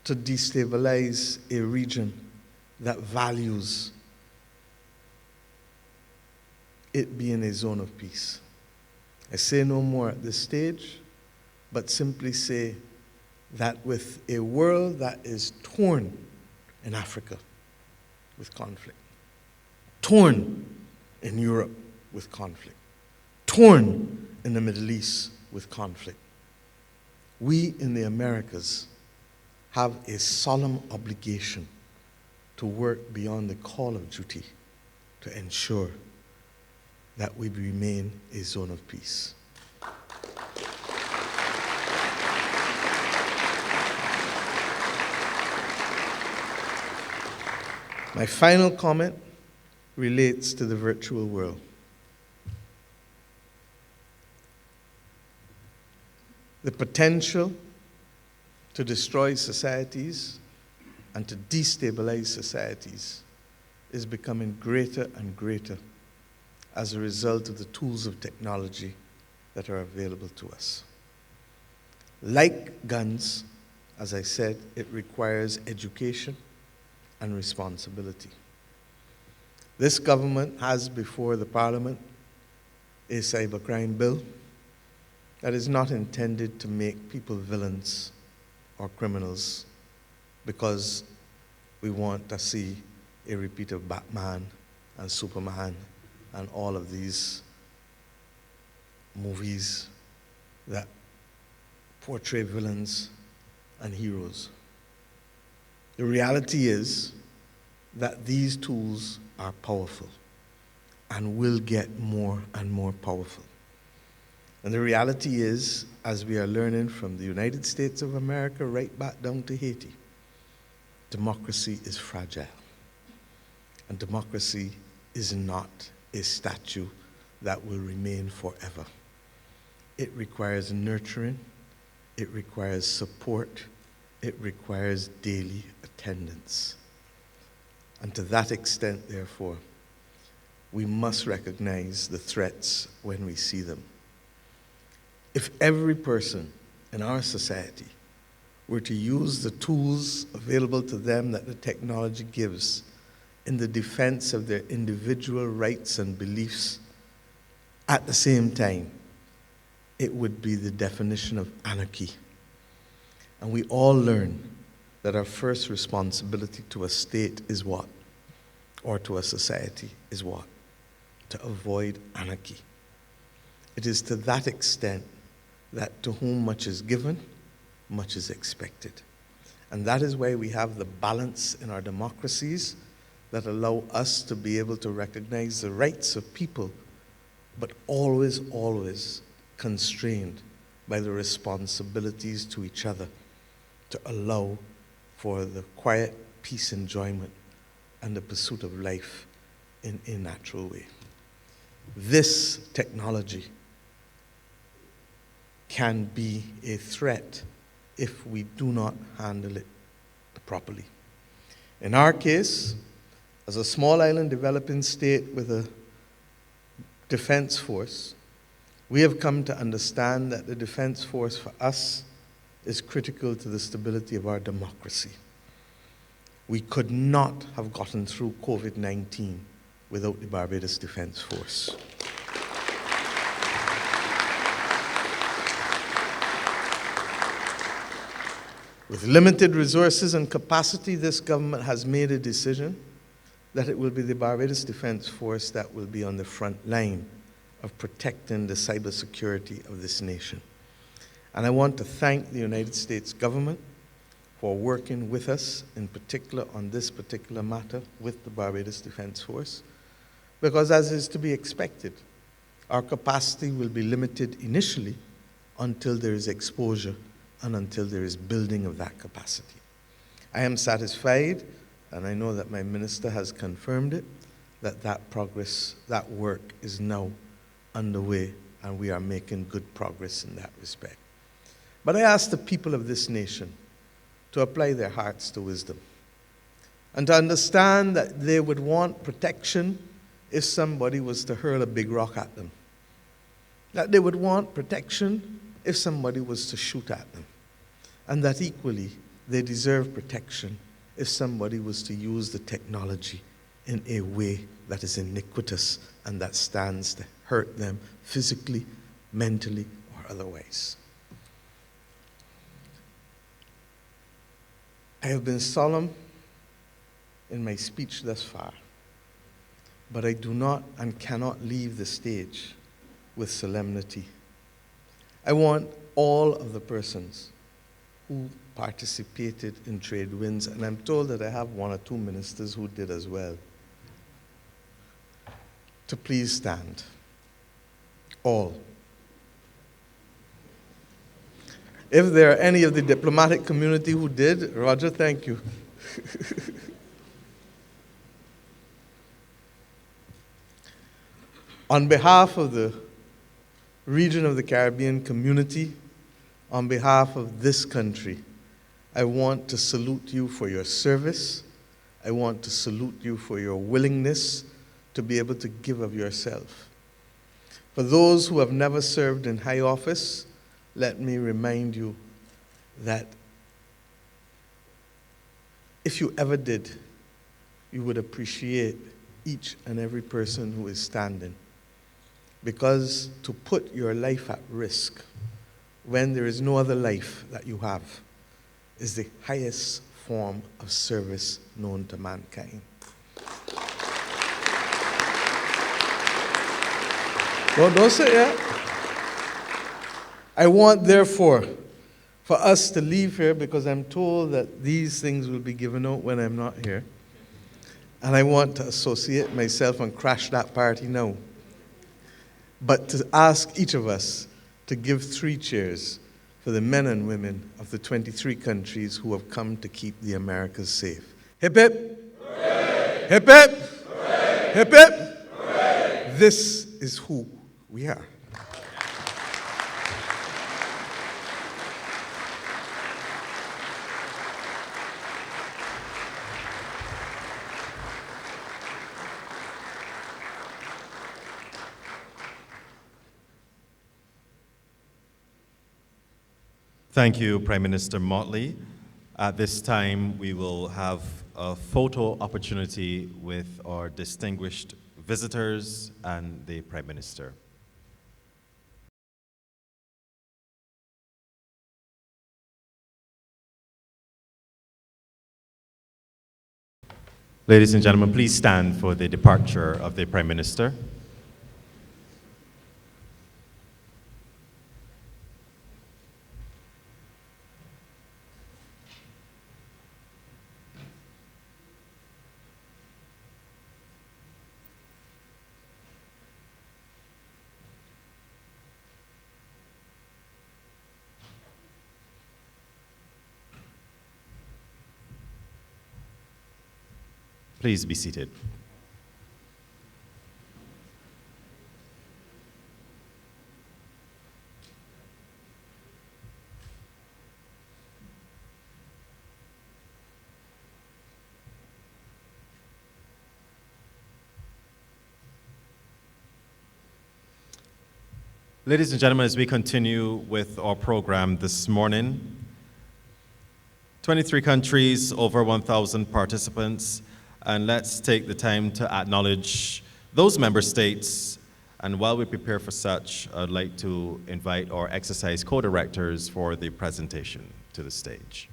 to destabilize a region that values it being a zone of peace. I say no more at this stage, but simply say that with a world that is torn in Africa with conflict, torn in Europe with conflict, torn in the Middle East with conflict, we in the Americas have a solemn obligation to work beyond the call of duty to ensure that we remain a zone of peace. My final comment relates to the virtual world. The potential to destroy societies and to destabilize societies is becoming greater and greater as a result of the tools of technology that are available to us. Like guns, as I said, it requires education and responsibility. This government has before the Parliament a cybercrime bill that is not intended to make people villains or criminals because we want to see a repeat of Batman and Superman and all of these movies that portray villains and heroes. The reality is that these tools are powerful and will get more and more powerful. And the reality is, as we are learning from the United States of America right back down to Haiti, democracy is fragile. And democracy is not a statue that will remain forever. It requires nurturing, it requires support, it requires daily attendance. And to that extent, therefore, we must recognize the threats when we see them. If every person in our society were to use the tools available to them that the technology gives in the defense of their individual rights and beliefs, at the same time, it would be the definition of anarchy. And we all learn that our first responsibility to a state is what? Or to a society is what? To avoid anarchy. It is to that extent that to whom much is given, much is expected. And that is why we have the balance in our democracies that allow us to be able to recognize the rights of people, but always, always constrained by the responsibilities to each other to allow for the quiet peace enjoyment and the pursuit of life in a natural way. This technology can be a threat if we do not handle it properly. In our case, as a small island developing state with a defense force, we have come to understand that the defense force for us is critical to the stability of our democracy. We could not have gotten through COVID-19 without the Barbados Defense Force. With limited resources and capacity, this government has made a decision that it will be the Barbados Defense Force that will be on the front line of protecting the cybersecurity of this nation. And I want to thank the United States government for working with us, in particular on this particular matter with the Barbados Defense Force, because as is to be expected, our capacity will be limited initially until there is exposure and until there is building of that capacity. I am satisfied, and I know that my minister has confirmed it, that that progress, that work is now underway, and we are making good progress in that respect. But I ask the people of this nation to apply their hearts to wisdom and to understand that they would want protection if somebody was to hurl a big rock at them, that they would want protection if somebody was to shoot at them, and that equally they deserve protection if somebody was to use the technology in a way that is iniquitous and that stands to hurt them physically, mentally, or otherwise. I have been solemn in my speech thus far, but I do not and cannot leave the stage with solemnity. I want all of the persons who participated in Tradewinds, and I'm told that I have one or two ministers who did as well, to please stand. All. If there are any of the diplomatic community who did, Roger, thank you. On behalf of the region of the Caribbean community, on behalf of this country, I want to salute you for your service. I want to salute you for your willingness to be able to give of yourself. For those who have never served in high office, let me remind you that if you ever did, you would appreciate each and every person who is standing. Because to put your life at risk when there is no other life that you have is the highest form of service known to mankind. Well, don't say that. I want, therefore, for us to leave here, because I'm told that these things will be given out when I'm not here. And I want to associate myself and crash that party now. But to ask each of us to give 3 cheers for the men and women of the 23 countries who have come to keep the Americas safe. Hip hip! Hooray! Hip hip! Hooray! Hip hip! Hooray! This is who we are. Thank you, Prime Minister Mottley. At this time, we will have a photo opportunity with our distinguished visitors and the Prime Minister. Ladies and gentlemen, please stand for the departure of the Prime Minister. Please be seated. Ladies and gentlemen, as we continue with our program this morning, 23 countries, over 1,000 participants, and let's take the time to acknowledge those member states. And while we prepare for such, I'd like to invite our exercise co-directors for the presentation to the stage.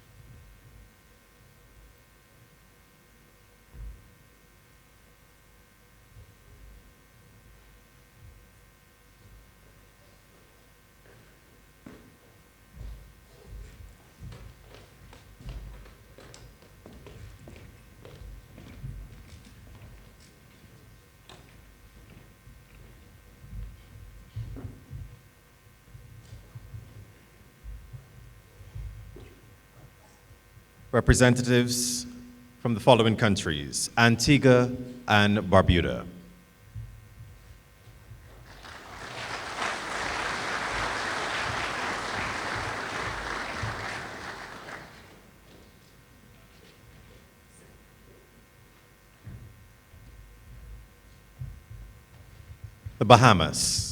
representatives from the following countries: Antigua and Barbuda. The Bahamas.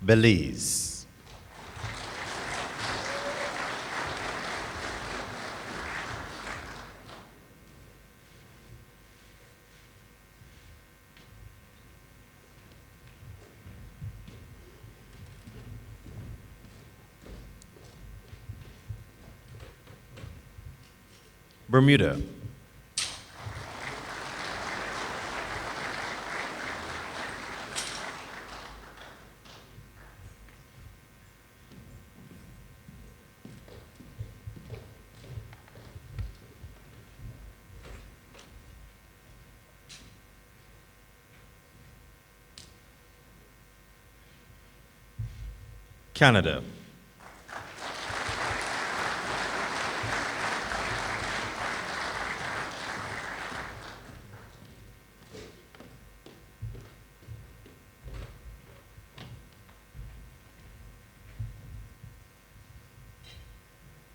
Belize. Bermuda. Canada.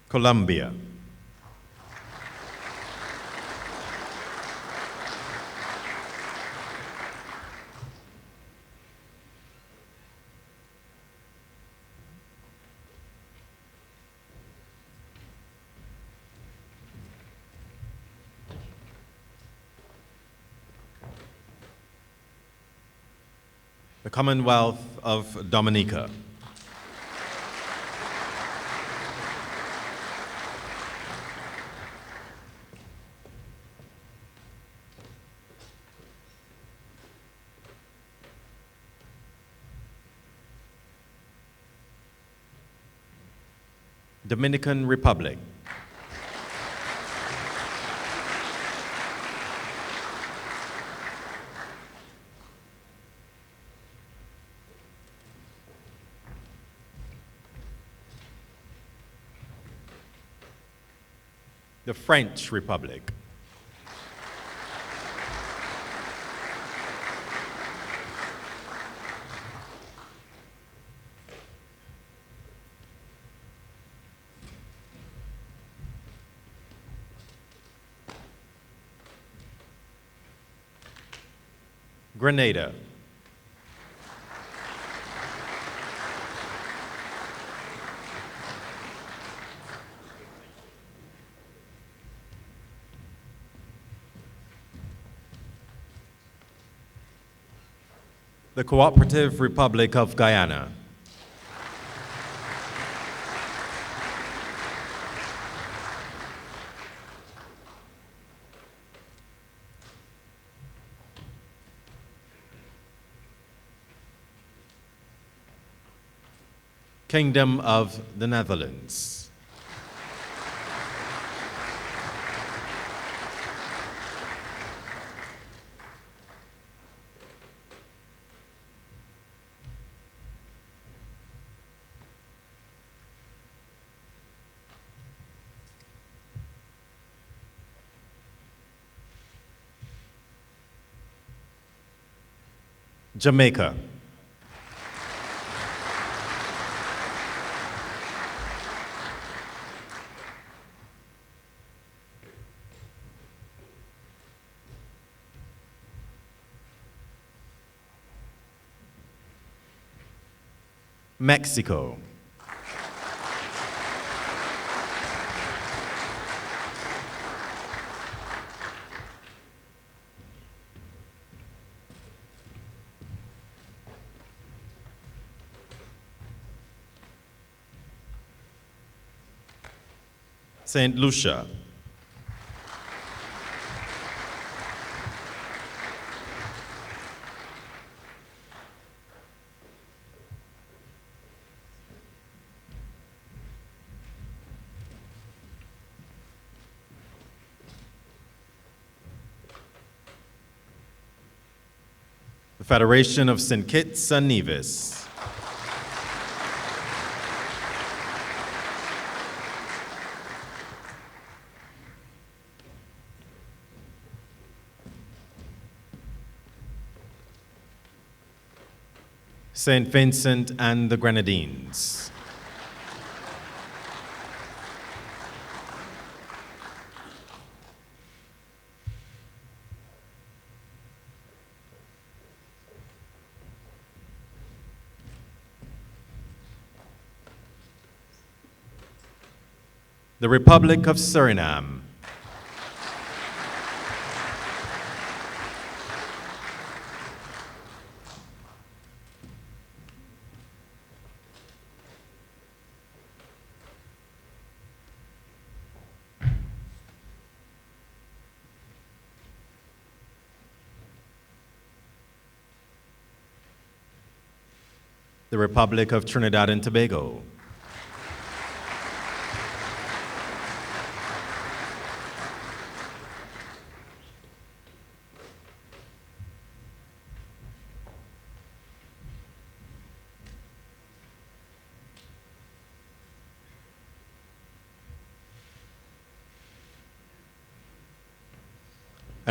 Colombia. The Commonwealth of Dominica. Dominican Republic. The French Republic. Grenada. The Cooperative Republic of Guyana. Kingdom of the Netherlands. Jamaica. Mexico. Saint Lucia. the Federation of St. Kitts and Nevis, St. Vincent and the Grenadines, the Republic of Suriname, the Republic of Trinidad and Tobago,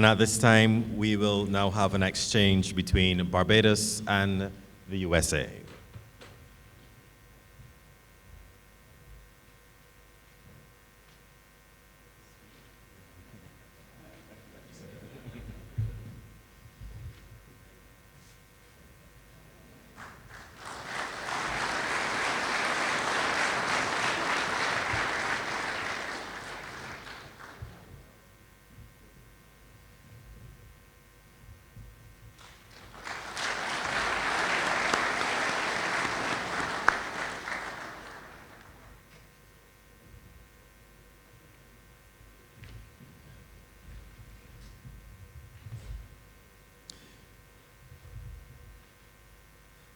and at this time, we will now have an exchange between Barbados and the USA.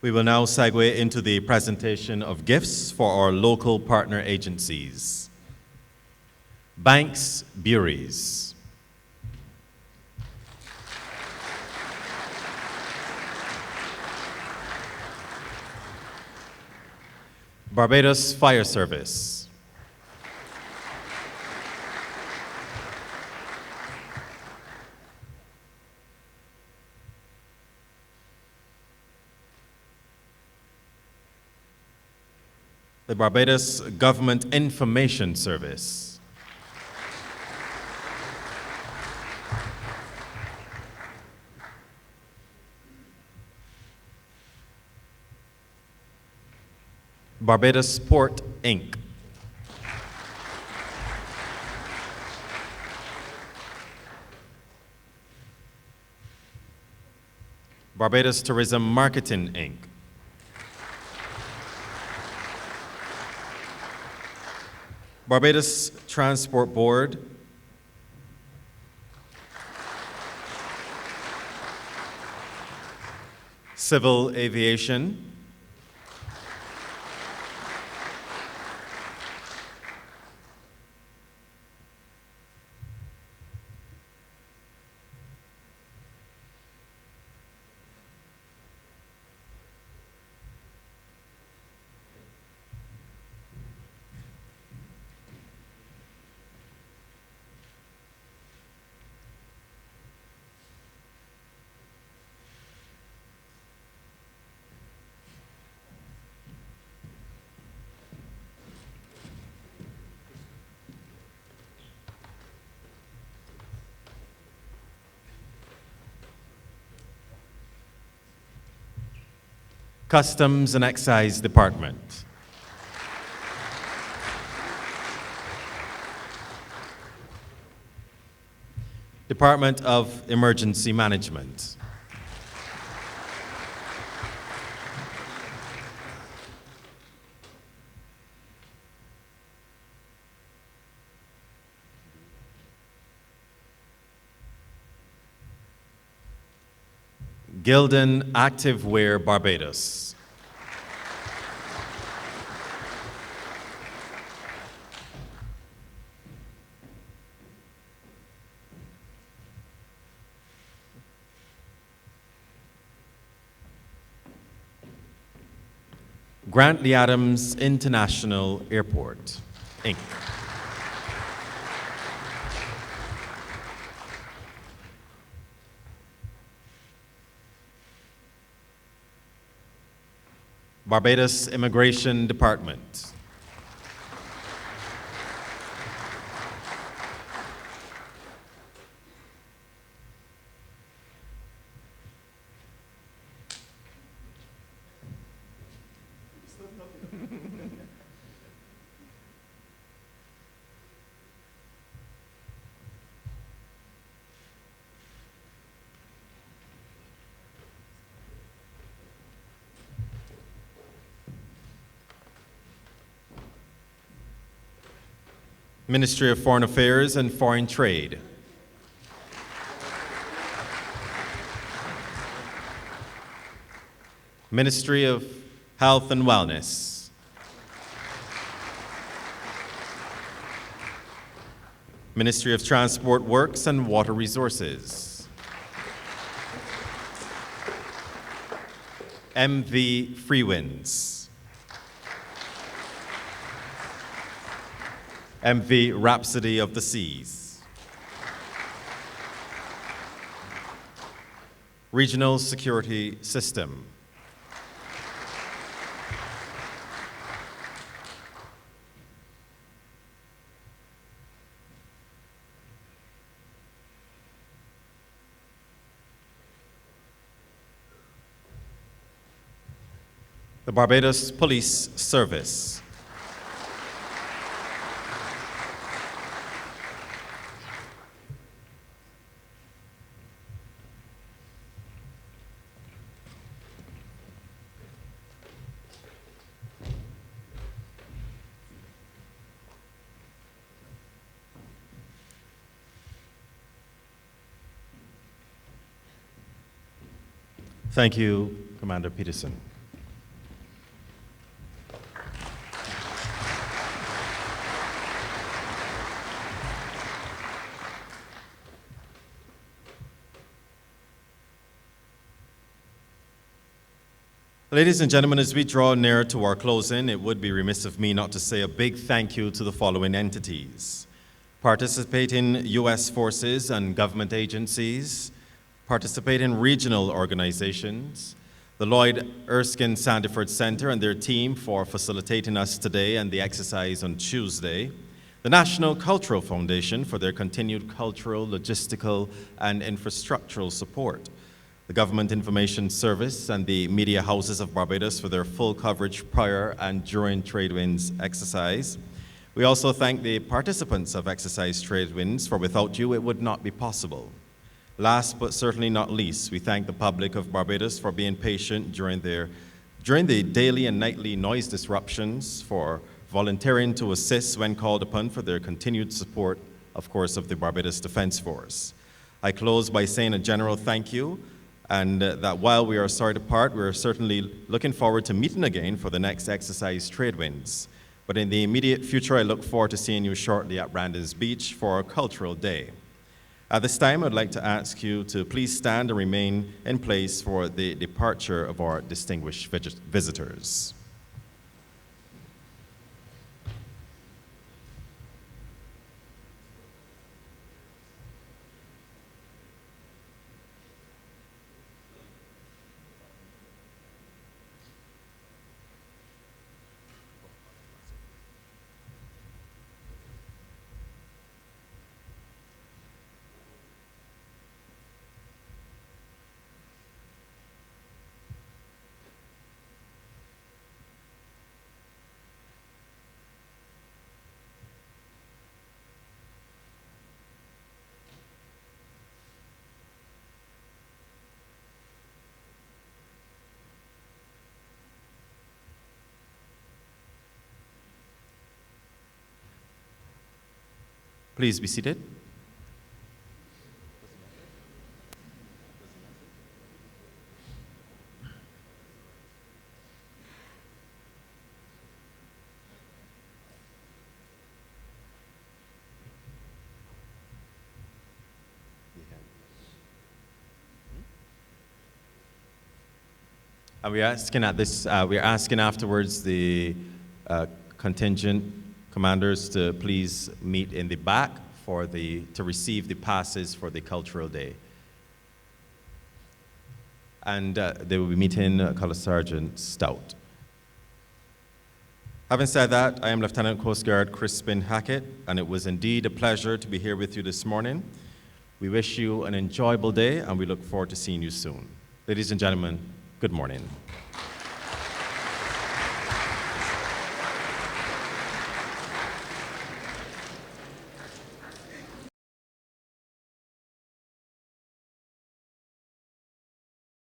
We will now segue into the presentation of gifts for our local partner agencies. Banks Bureaus. Barbados Fire Service. The Barbados Government Information Service. Barbados Port, Inc. Barbados Tourism Marketing, Inc. Barbados Transport Board. Civil Aviation. Customs and Excise Department. Department of Emergency Management. Gildan Activewear Barbados. Grantley Adams International Airport, Inc. Barbados Immigration Department. Ministry of Foreign Affairs and Foreign Trade. Ministry of Health and Wellness. Ministry of Transport Works and Water Resources. MV Freewinds. MV Rhapsody of the Seas. Regional Security System. The Barbados Police Service. Thank you, Commander Peterson. Ladies and gentlemen, as we draw near to our closing, it would be remiss of me not to say a big thank you to the following entities: participating U.S. forces and government agencies, participating regional organizations, the Lloyd Erskine Sandiford Centre and their team for facilitating us today and the exercise on Tuesday, the National Cultural Foundation for their continued cultural, logistical, and infrastructural support, the Government Information Service and the Media Houses of Barbados for their full coverage prior and during Tradewinds exercise. We also thank the participants of Exercise Tradewinds, for without you it would not be possible. Last but certainly not least, we thank the public of Barbados for being patient during the daily and nightly noise disruptions, for volunteering to assist when called upon, for their continued support, of course, of the Barbados Defense Force. I close by saying a general thank you, and that while we are sorry to part, we are certainly looking forward to meeting again for the next Exercise Tradewinds. But in the immediate future, I look forward to seeing you shortly at Brandon's Beach for our Cultural Day. At this time, I'd like to ask you to please stand and remain in place for the departure of our distinguished visitors. Please be seated. And we're asking afterwards the contingent commanders to please meet in the back to receive the passes for the Cultural Day. And they will be meeting Color Sergeant Stout. Having said that, I am Lieutenant Coast Guard Crispin Hackett, and it was indeed a pleasure to be here with you this morning. We wish you an enjoyable day, and we look forward to seeing you soon. Ladies and gentlemen, good morning.